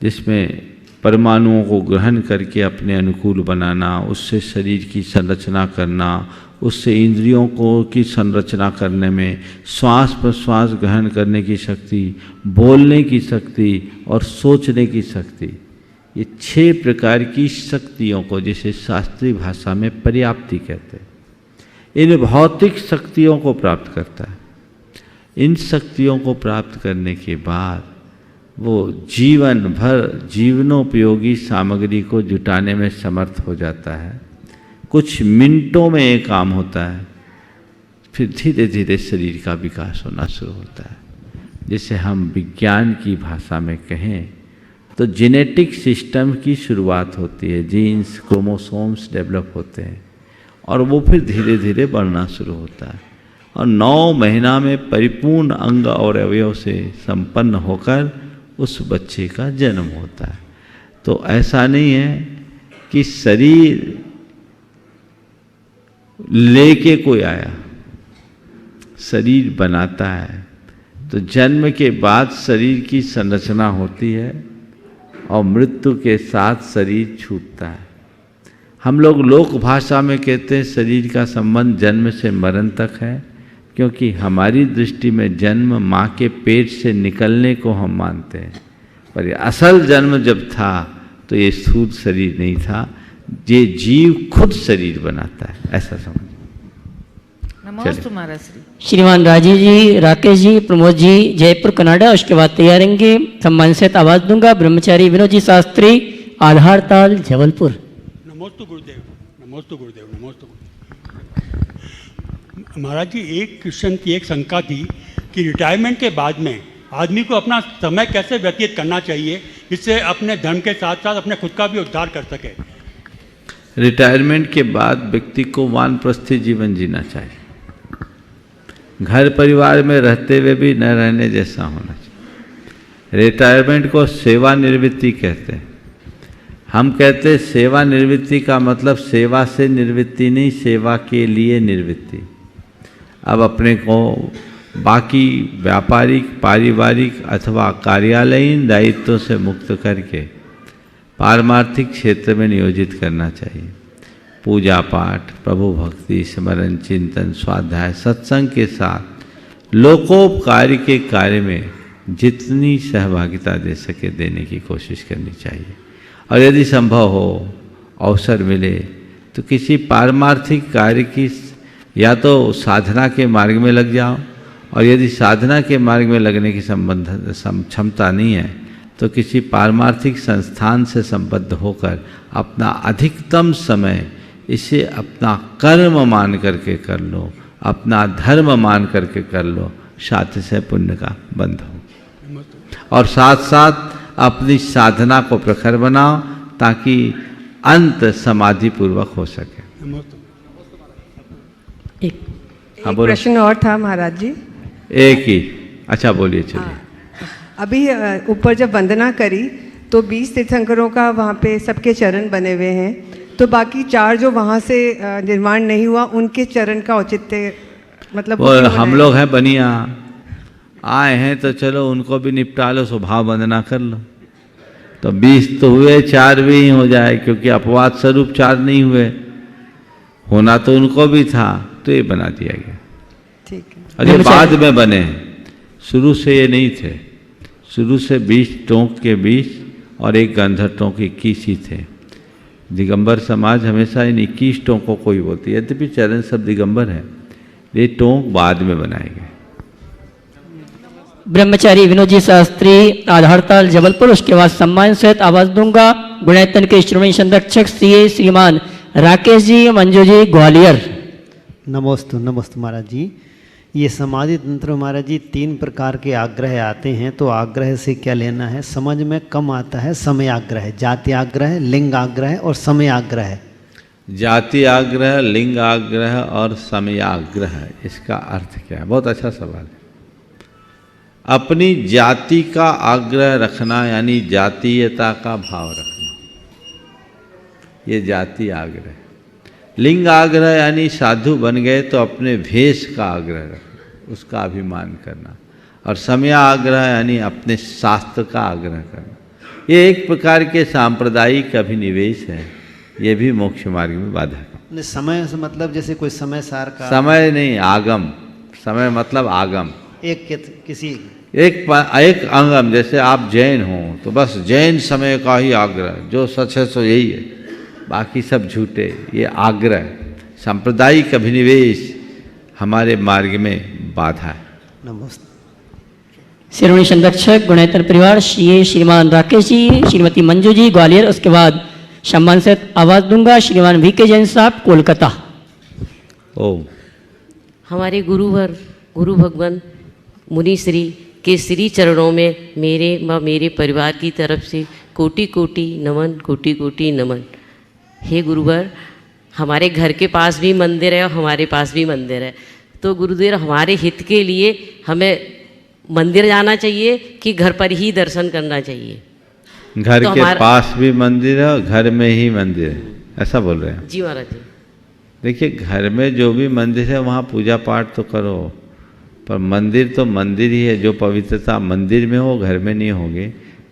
जिसमें परमाणुओं को ग्रहण करके अपने अनुकूल बनाना, उससे शरीर की संरचना करना, उससे इंद्रियों को की संरचना करने में श्वास प्रश्वास ग्रहण करने की शक्ति, बोलने की शक्ति और सोचने की शक्ति, ये 6 प्रकार की शक्तियों को, जिसे शास्त्रीय भाषा में पर्याप्ति कहते हैं, इन भौतिक शक्तियों को प्राप्त करता है। इन शक्तियों को प्राप्त करने के बाद वो जीवन भर जीवनोपयोगी सामग्री को जुटाने में समर्थ हो जाता है। कुछ मिनटों में ये काम होता है, फिर धीरे धीरे शरीर का विकास होना शुरू होता है। जिसे हम विज्ञान की भाषा में कहें तो जेनेटिक सिस्टम की शुरुआत होती है। जीन्स, क्रोमोसोम्स डेवलप होते हैं और वो फिर धीरे धीरे बढ़ना शुरू होता है, और 9 महीना में परिपूर्ण अंग और अवयव से संपन्न होकर उस बच्चे का जन्म होता है। तो ऐसा नहीं है कि शरीर लेके कोई आया, शरीर बनाता है। तो जन्म के बाद शरीर की संरचना होती है और मृत्यु के साथ शरीर छूटता है। हम लोग लोक भाषा में कहते हैं शरीर का संबंध जन्म से मरण तक है, क्योंकि हमारी दृष्टि में जन्म माँ के पेट से निकलने को हम मानते हैं, पर ये असल जन्म जब था तो ये स्थूल शरीर नहीं था, ये जीव खुद शरीर बनाता है, ऐसा समझ। नमस्ते महाराज श्री। श्रीमान राजीव जी, राकेश जी, प्रमोद जी जयपुर कनाडा, उसके बाद तैयार रहेंगे। सम्मान से आवाज दूंगा ब्रह्मचारी विनोद जी शास्त्री आधार ताल जबलपुर। नमोस्तु गुरुदेव, नमोस्तु गुरुदेव, नमोस्तु गुरुदेव। महाराज जी, एक क्वेश्चन की एक शंका थी कि रिटायरमेंट के बाद में आदमी को अपना समय कैसे व्यतीत करना चाहिए जिससे अपने धर्म के साथ साथ अपने खुद का भी उद्धार कर सके। रिटायरमेंट के बाद व्यक्ति को वानप्रस्थी जीवन जीना चाहिए। घर परिवार में रहते हुए भी न रहने जैसा होना चाहिए। रिटायरमेंट को सेवानिवृत्ति कहते हैं। हम कहते हैं सेवानिवृत्ति का मतलब सेवा से निवृत्ति नहीं, सेवा के लिए निवृत्ति। अब अपने को बाकी व्यापारिक, पारिवारिक अथवा कार्यालयीन दायित्वों से मुक्त करके पारमार्थिक क्षेत्र में नियोजित करना चाहिए। पूजा पाठ, प्रभु भक्ति, स्मरण, चिंतन, स्वाध्याय, सत्संग के साथ लोकोपकारी के कार्य में जितनी सहभागिता दे सके देने की कोशिश करनी चाहिए। और यदि संभव हो, अवसर मिले तो किसी पारमार्थिक कार्य की या तो साधना के मार्ग में लग जाओ, और यदि साधना के मार्ग में लगने की क्षमता नहीं है तो किसी पारमार्थिक संस्थान से संबद्ध होकर अपना अधिकतम समय इसे अपना कर्म मान करके कर लो, अपना धर्म मान करके कर लो, साथ से पुण्य का बंध हो। और साथ साथ अपनी साधना को प्रखर बनाओ ताकि अंत समाधि पूर्वक हो सके। एक प्रश्न और था महाराज जी। एक ही, अच्छा बोलिए, चलिए। अभी ऊपर जब वंदना करी तो 20 तीर्थंकरों का वहाँ पे सबके चरण बने हुए हैं, तो बाकी 4 जो वहाँ से निर्माण नहीं हुआ उनके चरण का औचित्य मतलब वो हम लोग हैं बनिया, आए हैं तो चलो उनको भी निपटा लो, स्वभाव वंदना कर लो। तो 20 तो हुए, 4 भी हो जाए, क्योंकि अपवाद स्वरूप 4 नहीं हुए, होना तो उनको भी था, तो ये बना दिया गया। ठीक है। और ये बाद में बने, शुरू से ये नहीं थे। शुरू से 20 टोंक के 20 और एक गंधर टोंक 21 ही थे। दिगंबर समाज हमेशा इन 21 टोंकों को ही बोलती है, यद्यपि चरण सब दिगंबर है, ये टोंक बाद में बनाए गए। ब्रह्मचारी विनोद जी शास्त्री, आधारताल, जबलपुर। उसके बाद सम्मान सहित आवाज दूंगा गुणायतन के श्रोमणी संरक्षक सीए श्रीमान राकेश जी, मंजू जी, ग्वालियर। नमोस्तु नमोस्तु महाराज जी। ये समाधि तंत्र महाराज जी 3 प्रकार के आग्रह आते हैं, तो आग्रह से क्या लेना है समझ में कम आता है। समय आग्रह, जाति आग्रह, लिंग आग्रह और समय आग्रह। जाति आग्रह, लिंग आग्रह और समय आग्रह, इसका अर्थ क्या है? बहुत अच्छा सवाल है। अपनी जाति का आग्रह रखना यानी जातीयता का भाव रखना, ये जाति आग्रह। लिंग आग्रह यानी साधु बन गए तो अपने भेष का आग्रह रखना, उसका अभिमान करना। और समय आग्रह यानी अपने शास्त्र का आग्रह करना। ये एक प्रकार के सांप्रदायिक अभिनिवेश है, ये भी मोक्ष मार्ग में बाधक है। समय से मतलब जैसे कोई समय सार का, समय नहीं, आगम। समय मतलब आगम, किसी एक अंगम। जैसे आप जैन हो तो बस जैन समय का ही आग्रह, जो सच है सो यही है, बाकी सब झूठे। ये आग्रह, सांप्रदायिक अभिनिवेश हमारे मार्ग में बाधा है। नमस्ते। श्रोमणी संरक्षक गुणायतन परिवार, श्री श्रीमान राकेश जी, श्रीमती मंजू जी, ग्वालियर। उसके बाद सम्मान से आवाज दूंगा श्रीमान वी के जैन साहब, कोलकाता। ओम। हमारे गुरुवर गुरु भगवान मुनि श्री के श्री चरणों में मेरे व मेरे परिवार की तरफ से कोटि कोटि नमन, कोटि कोटि नमन। हे गुरुवर, हमारे घर के पास भी मंदिर है और हमारे पास भी मंदिर है, तो गुरुदेव हमारे हित के लिए हमें मंदिर जाना चाहिए कि घर पर ही दर्शन करना चाहिए? घर तो के पास भी मंदिर है और घर में ही मंदिर है, ऐसा बोल रहे हैं? जी महाराज जी। देखिए, घर में जो भी मंदिर है वहाँ पूजा पाठ तो करो, पर मंदिर तो मंदिर ही है। जो पवित्रता मंदिर में हो घर में नहीं होगी।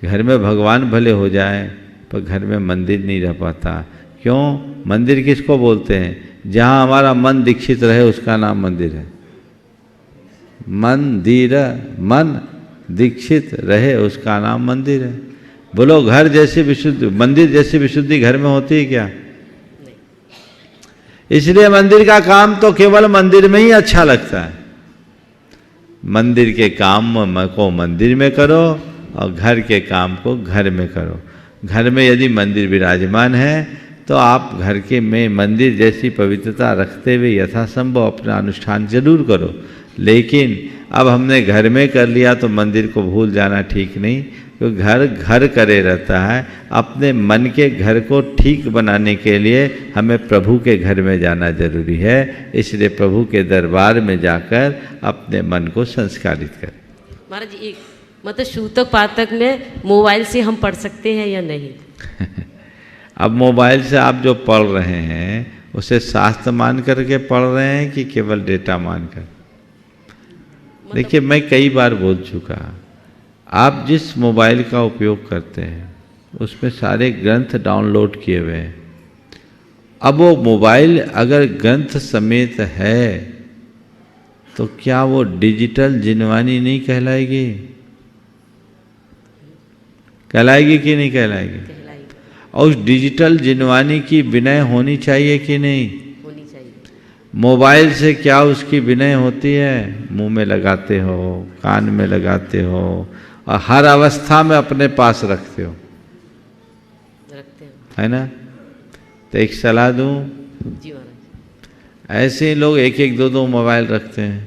घर में भगवान भले हो जाए पर घर में मंदिर नहीं रह पाता। क्यों? मंदिर किसको बोलते हैं? जहाँ हमारा मन दीक्षित रहे उसका नाम मंदिर है। मंदिर, मन दीक्षित रहे उसका नाम मंदिर है। बोलो, घर जैसी विशुद्धि, मंदिर जैसी विशुद्धि घर में होती है क्या? इसलिए मंदिर का काम तो केवल मंदिर में ही अच्छा लगता है। मंदिर के काम को मंदिर में करो और घर के काम को घर में करो। घर में यदि मंदिर विराजमान है तो आप घर के में मंदिर जैसी पवित्रता रखते हुए यथासंभव अपना अनुष्ठान जरूर करो। लेकिन अब हमने घर में कर लिया तो मंदिर को भूल जाना ठीक नहीं, क्योंकि घर घर करे रहता है। अपने मन के घर को ठीक बनाने के लिए हमें प्रभु के घर में जाना जरूरी है। इसलिए प्रभु के दरबार में जाकर अपने मन को संस्कारित करें। महाराज जी, एक मतलब सूतक पातक में मोबाइल से हम पढ़ सकते हैं या नहीं? अब मोबाइल से आप जो पढ़ रहे हैं उसे शास्त्र मान करके पढ़ रहे हैं कि केवल डेटा मान कर? देखिए, मैं कई बार बोल चुका, आप जिस मोबाइल का उपयोग करते हैं उसमें सारे ग्रंथ डाउनलोड किए हुए हैं। अब वो मोबाइल अगर ग्रंथ समेत है तो क्या वो डिजिटल जिनवानी नहीं कहलाएगी? कहलाएगी कि नहीं कहलाएगी? और उस डिजिटल जिनवानी की विनय होनी चाहिए कि नहीं? होनी चाहिए। मोबाइल से क्या उसकी विनय होती है? मुंह में लगाते हो, कान में लगाते हो और हर अवस्था में अपने पास रखते हो, है ना? तो एक सलाह दूं, जी महाराज। ऐसे ही लोग एक एक दो दो मोबाइल रखते हैं।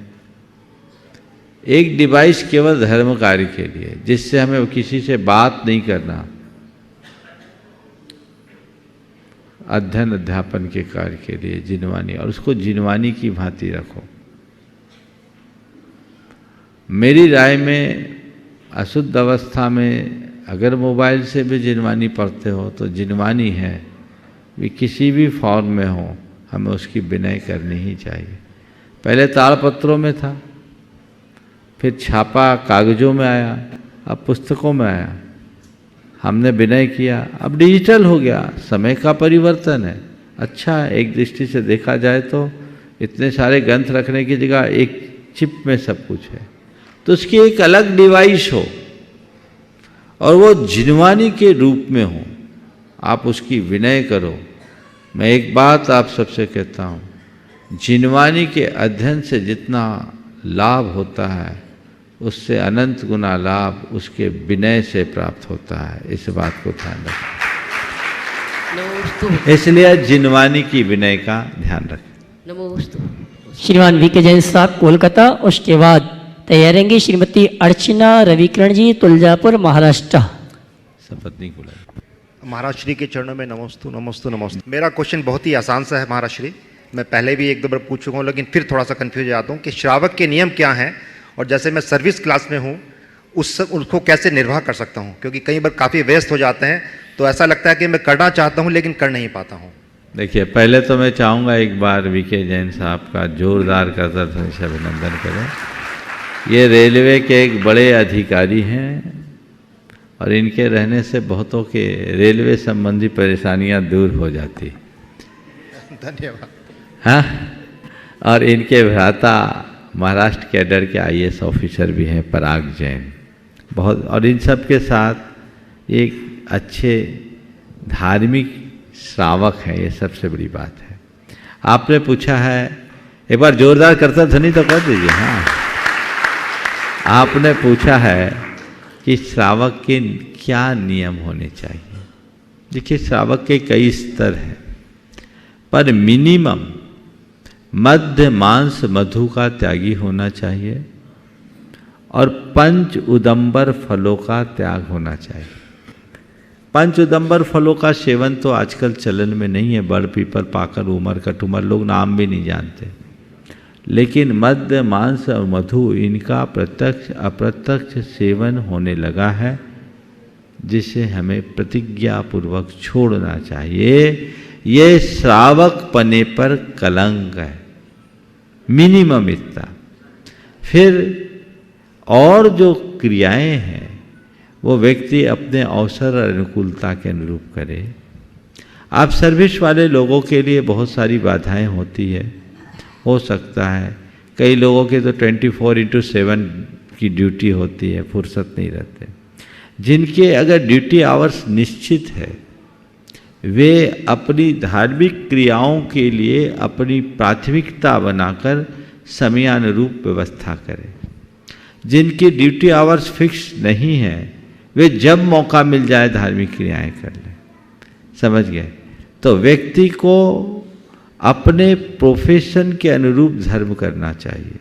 एक डिवाइस केवल धर्म कार्य के लिए, जिससे हमें किसी से बात नहीं करना, अध्ययन अध्यापन के कार्य के लिए जिनवानी, और उसको जिनवानी की भांति रखो। मेरी राय में अशुद्ध अवस्था में अगर मोबाइल से भी जिनवानी पढ़ते हो तो जिनवानी है भी किसी भी फॉर्म में हो, हमें उसकी विनय करनी ही चाहिए। पहले ताड़पत्रों में था, फिर छापा कागजों में आया, अब पुस्तकों में आया, हमने विनय किया, अब डिजिटल हो गया। समय का परिवर्तन है, अच्छा है। एक दृष्टि से देखा जाए तो इतने सारे ग्रंथ रखने की जगह एक चिप में सब कुछ है, तो उसकी एक अलग डिवाइस हो और वो जिनवानी के रूप में हो, आप उसकी विनय करो। मैं एक बात आप सबसे कहता हूँ, जिनवानी के अध्ययन से जितना लाभ होता है उससे अनंत गुना लाभ उसके विनय से प्राप्त होता है। इस बात को ध्यान रखें, इसलिए जिनवानी की विनय का ध्यान रखें। नमोस्तु। श्रीमान वी.के. जैन साहब कोलकाता, उसके बाद तैयारेंगे श्रीमती अर्चना रविकिरण जी तुलजापुर महाराष्ट्र। सपत्नी को महाराज श्री के चरणों में नमोस्तु नमोस्तु नमोस्तु। मेरा क्वेश्चन बहुत ही आसान सा है महाराज श्री, मैं पहले भी एक दो बार पूछ चुका हूँ लेकिन फिर थोड़ा सा कंफ्यूज हो जाता हूँ कि श्रावक के नियम क्या हैं, और जैसे मैं सर्विस क्लास में हूँ उसको कैसे निर्वाह कर सकता हूँ, क्योंकि कई बार काफ़ी व्यस्त हो जाते हैं तो ऐसा लगता है कि मैं करना चाहता हूँ लेकिन कर नहीं पाता हूँ। देखिए, पहले तो मैं चाहूँगा एक बार वी.के. जैन साहब का जोरदार करतब से अभिनंदन करें। ये रेलवे के एक बड़े अधिकारी हैं और इनके रहने से बहुतों के रेलवे संबंधी परेशानियां दूर हो जाती। धन्यवाद। हाँ, और इनके भ्राता महाराष्ट्र कैडर के IAS ऑफिसर भी हैं, पराग जैन, बहुत, और इन सब के साथ एक अच्छे धार्मिक श्रावक हैं, ये सबसे बड़ी बात है। आपने पूछा है, एक बार जोरदार करता ध्वनि तो कर दीजिए। हाँ, आपने पूछा है कि श्रावक के क्या नियम होने चाहिए। देखिए, श्रावक के कई स्तर हैं, पर मिनिमम मध्य मांस मधु का त्यागी होना चाहिए और पंच उदंबर फलों का त्याग होना चाहिए। पंच उदंबर फलों का सेवन तो आजकल चलन में नहीं है, बड़ पीपल पाकर उमर कटुमर लोग नाम भी नहीं जानते, लेकिन मद्य मांस और मधु इनका प्रत्यक्ष अप्रत्यक्ष सेवन होने लगा है, जिसे हमें प्रतिज्ञा पूर्वक छोड़ना चाहिए। ये श्रावक पने पर कलंक है, मिनिमम इतना। फिर और जो क्रियाएं हैं वो व्यक्ति अपने अवसर और अनुकूलता के अनुरूप करे। आप सर्विस वाले लोगों के लिए बहुत सारी बाधाएं होती है, हो सकता है कई लोगों के तो 24/7 की ड्यूटी होती है, फुर्सत नहीं रहते। जिनके अगर ड्यूटी आवर्स निश्चित है, वे अपनी धार्मिक क्रियाओं के लिए अपनी प्राथमिकता बनाकर समयानुरूप व्यवस्था करें। जिनकी ड्यूटी आवर्स फिक्स नहीं है, वे जब मौका मिल जाए धार्मिक क्रियाएं कर लें। समझ गए? तो व्यक्ति को अपने प्रोफेशन के अनुरूप धर्म करना चाहिए।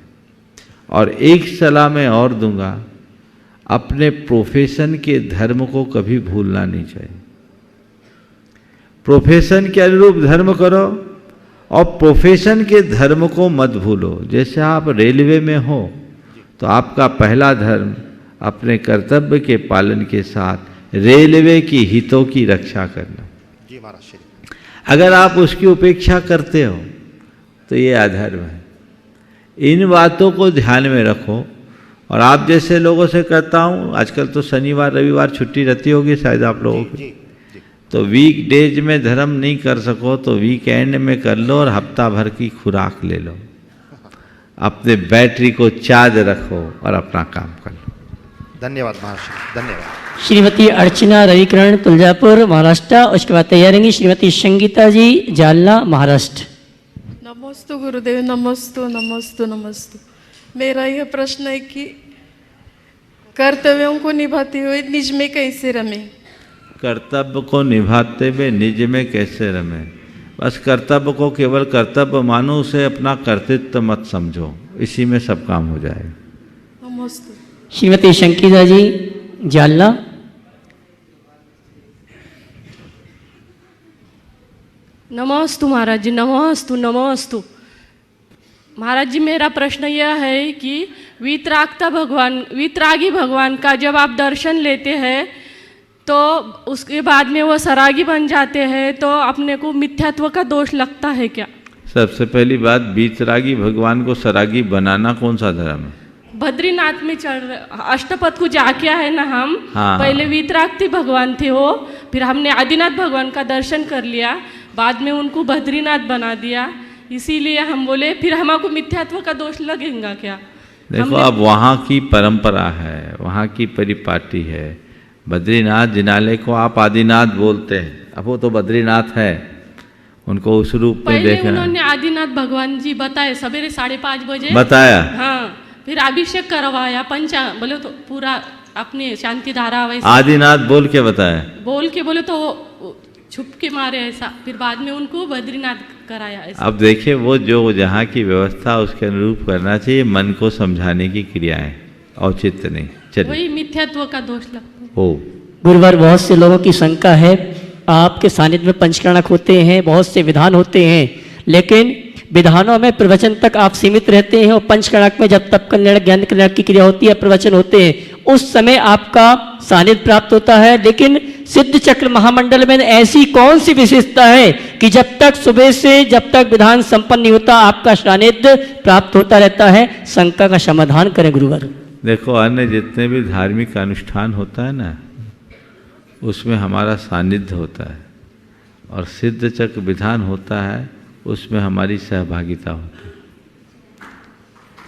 और एक सलाह मैं और दूंगा, अपने प्रोफेशन के धर्म को कभी भूलना नहीं चाहिए। प्रोफेशन के अनुरूप धर्म करो और प्रोफेशन के धर्म को मत भूलो। जैसे आप रेलवे में हो तो आपका पहला धर्म अपने कर्तव्य के पालन के साथ रेलवे की हितों की रक्षा करना। जी महाराज। अगर आप उसकी उपेक्षा करते हो तो ये अधर्म है। इन बातों को ध्यान में रखो और आप जैसे लोगों से करता हूँ, आजकल तो शनिवार रविवार छुट्टी रहती होगी शायद आप लोगों की, तो वीक डेज में धर्म नहीं कर सको तो वीकेंड में कर लो और हफ्ता भर की खुराक ले लो, अपने बैटरी को चार्ज रखो और अपना काम कर लो। धन्यवाद महर्षि, धन्यवाद। श्रीमती अर्चना रविकरण तुलजापुर महाराष्ट्र, उसके बाद तैयार रहेंगी श्रीमती संगीता जी जालना महाराष्ट्र। नमस्तु गुरुदेव, नमस्तु नमस्तु नमस्तु। मेरा यह प्रश्न है कि कर्तव्यों को निभाते हुए निज में कैसे रमे? कर्तव्य को निभाते हुए निज में कैसे रमे? बस कर्तव्य को केवल कर्तव्य मानो, उसे अपना कर्तृत्व मत समझो, इसी में सब काम हो जाएगा। नमस्ते। श्रीमती संगीता जी जालना। नमस्तु महाराज जी, नमस्तु नमस्तु। महाराज जी, मेरा प्रश्न यह है कि वितरागी भगवान का जब आप दर्शन लेते हैं तो उसके बाद में वो सरागी बन जाते हैं, तो अपने को मिथ्यात्व का दोष लगता है क्या? सबसे पहली बात, वितरागी भगवान को सरागी बनाना कौन सा धर्म है? बद्रीनाथ में चढ़ अष्टपद को जाके है ना हम। हाँ। पहले वितरागी भगवान थे वो, फिर हमने आदिनाथ भगवान का दर्शन कर लिया, बाद में उनको बद्रीनाथ बना दिया, इसीलिए हम बोले फिर हमको मिथ्यात्व का दोष लगेगा क्या? देखो, अब वहाँ की परंपरा है, वहाँ की परिपाटी है। बद्रीनाथ जिनालय को आप आदिनाथ बोलते हैं, अब वो तो बद्रीनाथ है, उनको उस रूप में पहले देखना। उन्होंने आदिनाथ भगवान जी बताए सवेरे 5:30 बजे बताया। हाँ, फिर अभिषेक करवाया, बोले तो पूरा अपने शांति धारा वैसे आदिनाथ बोल के बताया, बोल के बोले तो वो छुप के मारे ऐसा, फिर बाद में उनको बद्रीनाथ कराया ऐसा। अब देखिए, वो जो जहाँ की व्यवस्था उसके अनुरूप करना चाहिए, मन को समझाने की क्रियाएं, औचित्य नहीं। चलिए, वही मिथ्यात्व का दोष लगता हो। गुरुवार बहुत से लोगों की शंका है, आपके सानिध्य में पंचकर्णक होते हैं, बहुत से विधान होते हैं, लेकिन विधानों में प्रवचन तक आप सीमित रहते हैं और पंचकर्णक में जब तप कल्याण ज्ञान कल्याण की क्रिया होती है, प्रवचन होते हैं, उस समय आपका सानिध्य प्राप्त होता है। लेकिन सिद्ध चक्र महामंडल में ऐसी कौन सी विशेषता है कि जब तक सुबह से जब तक विधान संपन्न नहीं होता आपका सानिध्य प्राप्त होता रहता है? शंका का समाधान करें गुरुवार। देखो, अन्य जितने भी धार्मिक अनुष्ठान होता है ना, उसमें हमारा सानिध्य होता है, और सिद्ध चक्र विधान होता है, उसमें हमारी सहभागिता होती है।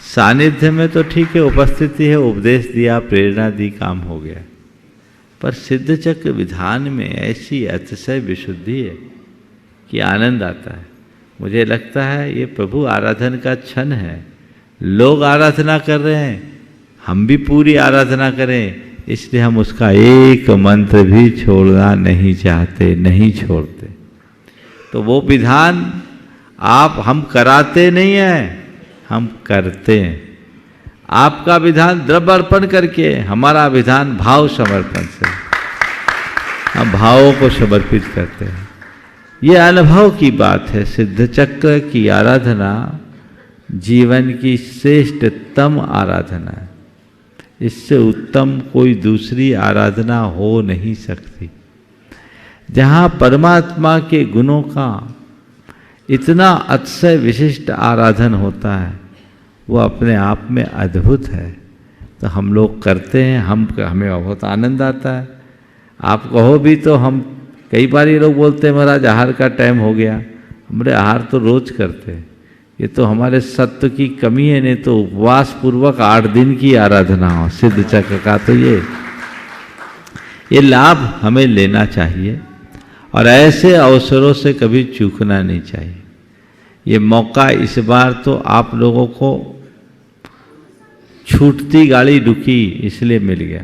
सानिध्य में तो ठीक है, उपस्थिति है, उपदेश दिया, प्रेरणा दी, काम हो गया, पर सिद्ध चक्र विधान में ऐसी अतिशय विशुद्धि है कि आनंद आता है। मुझे लगता है ये प्रभु आराधन का क्षण है, लोग आराधना कर रहे हैं, हम भी पूरी आराधना करें, इसलिए हम उसका एक मंत्र भी छोड़ना नहीं चाहते, नहीं छोड़ते। तो वो विधान हम कराते नहीं हैं, हम करते हैं। आपका विधान द्रव्य अर्पण करके, हमारा विधान भाव समर्पण से, हम भावों को समर्पित करते हैं। ये अनुभव की बात है। सिद्ध चक्र की आराधना जीवन की श्रेष्ठतम आराधना है, इससे उत्तम कोई दूसरी आराधना हो नहीं सकती। जहाँ परमात्मा के गुणों का इतना अतिशय विशिष्ट आराधन होता है, वो अपने आप में अद्भुत है। तो हम लोग करते हैं, हमें बहुत आनंद आता है। आप कहो भी तो हम, कई बार ये लोग बोलते हैं महाराज आहार का टाइम हो गया, हमारे आहार तो रोज करते हैं। ये तो हमारे सत्व की कमी है, नहीं तो उपवास पूर्वक 8 दिन की आराधना हो सिद्ध चक्र का। तो ये लाभ हमें लेना चाहिए और ऐसे अवसरों से कभी चूकना नहीं चाहिए। ये मौका इस बार तो आप लोगों को छूटती गाड़ी रुकी इसलिए मिल गया।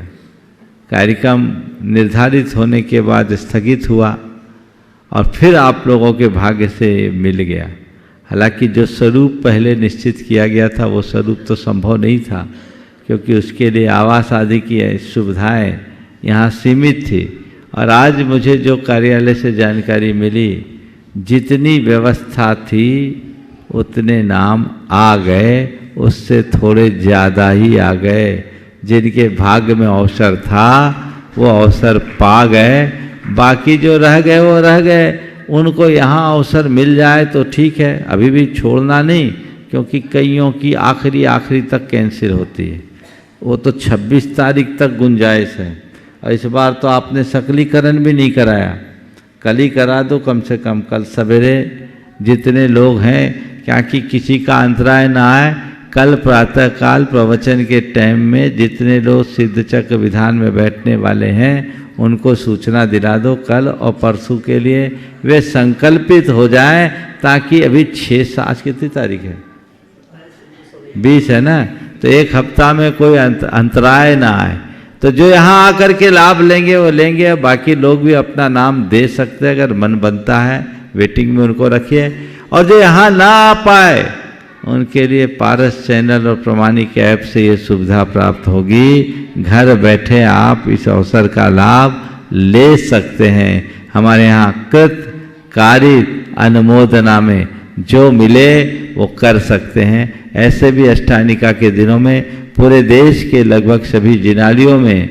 कार्यक्रम निर्धारित होने के बाद स्थगित हुआ और फिर आप लोगों के भाग्य से मिल गया। हालांकि जो स्वरूप पहले निश्चित किया गया था वो स्वरूप तो संभव नहीं था, क्योंकि उसके लिए आवास आदि की सुविधाएं यहाँ सीमित थी। और आज मुझे जो कार्यालय से जानकारी मिली, जितनी व्यवस्था थी उतने नाम आ गए, उससे थोड़े ज़्यादा ही आ गए। जिनके भाग्य में अवसर था वो अवसर पा गए, बाकी जो रह गए वो रह गए। उनको यहाँ अवसर मिल जाए तो ठीक है, अभी भी छोड़ना नहीं, क्योंकि कईयों की आखिरी तक कैंसिल होती है। वो तो 26 तारीख तक गुंजाइश है। और इस बार तो आपने सकलीकरण भी नहीं कराया, कल ही करा दो कम से कम, कल सवेरे जितने लोग हैं, क्या कि किसी का अंतराय ना आए। कल प्रातःकाल प्रवचन के टाइम में जितने लोग सिद्ध चक्र विधान में बैठने वाले हैं उनको सूचना दिला दो कल और परसों के लिए वे संकल्पित हो जाएं, ताकि अभी 6 आज कितनी तारीख है, 20 है ना, तो एक हफ्ता में कोई अंतराय ना आए। तो जो यहाँ आकर के लाभ लेंगे वो लेंगे, बाकी लोग भी अपना नाम दे सकते हैं अगर मन बनता है, वेटिंग में उनको रखिए। और जो यहाँ ना आ पाए उनके लिए पारस चैनल और प्रमाणिक ऐप से ये सुविधा प्राप्त होगी, घर बैठे आप इस अवसर का लाभ ले सकते हैं। हमारे यहाँ कृत कारित अनुमोदना में जो मिले वो कर सकते हैं। ऐसे भी अष्टानिका के दिनों में पूरे देश के लगभग सभी जिनालियों में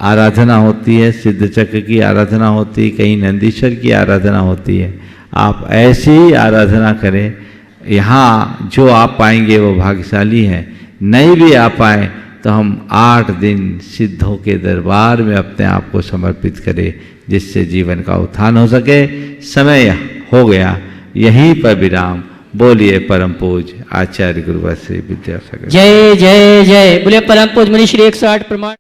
आराधना होती है, सिद्ध चक्र की आराधना होती है, कहीं नंदीश्वर की आराधना होती है। आप ऐसी ही आराधना करें। यहाँ जो आप पाएंगे वो भाग्यशाली हैं, नहीं भी आ पाए तो हम 8 दिन सिद्धों के दरबार में अपने आप को समर्पित करें, जिससे जीवन का उत्थान हो सके। समय हो गया, यहीं पर विराम। बोलिए परम पूज्य आचार्य गुरुवर श्री विद्यासागर। जय जय जय। बोलिए परम पूज्य मुनि श्री 108 प्रमाण।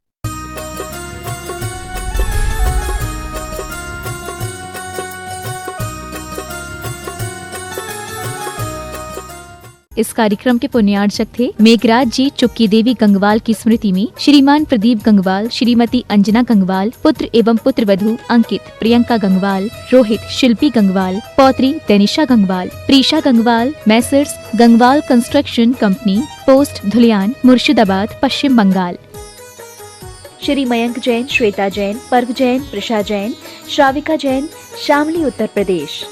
इस कार्यक्रम के पुण्यार्चक थे मेघराज जी चुक्की देवी गंगवाल की स्मृति में श्रीमान प्रदीप गंगवाल, श्रीमती अंजना गंगवाल, पुत्र एवं पुत्र वधू अंकित, प्रियंका गंगवाल, रोहित, शिल्पी गंगवाल, पौत्री Tanisha Gangwal, Preesha Gangwal, messrs Gangwal construction company, post Dhulian, Murshidabad, Paschim Bangal. Shri Mayank Jain, Shweta Jain, Parv Jain, Prasha Jain, Shravika Jain, Shamli Uttar प्रदेश।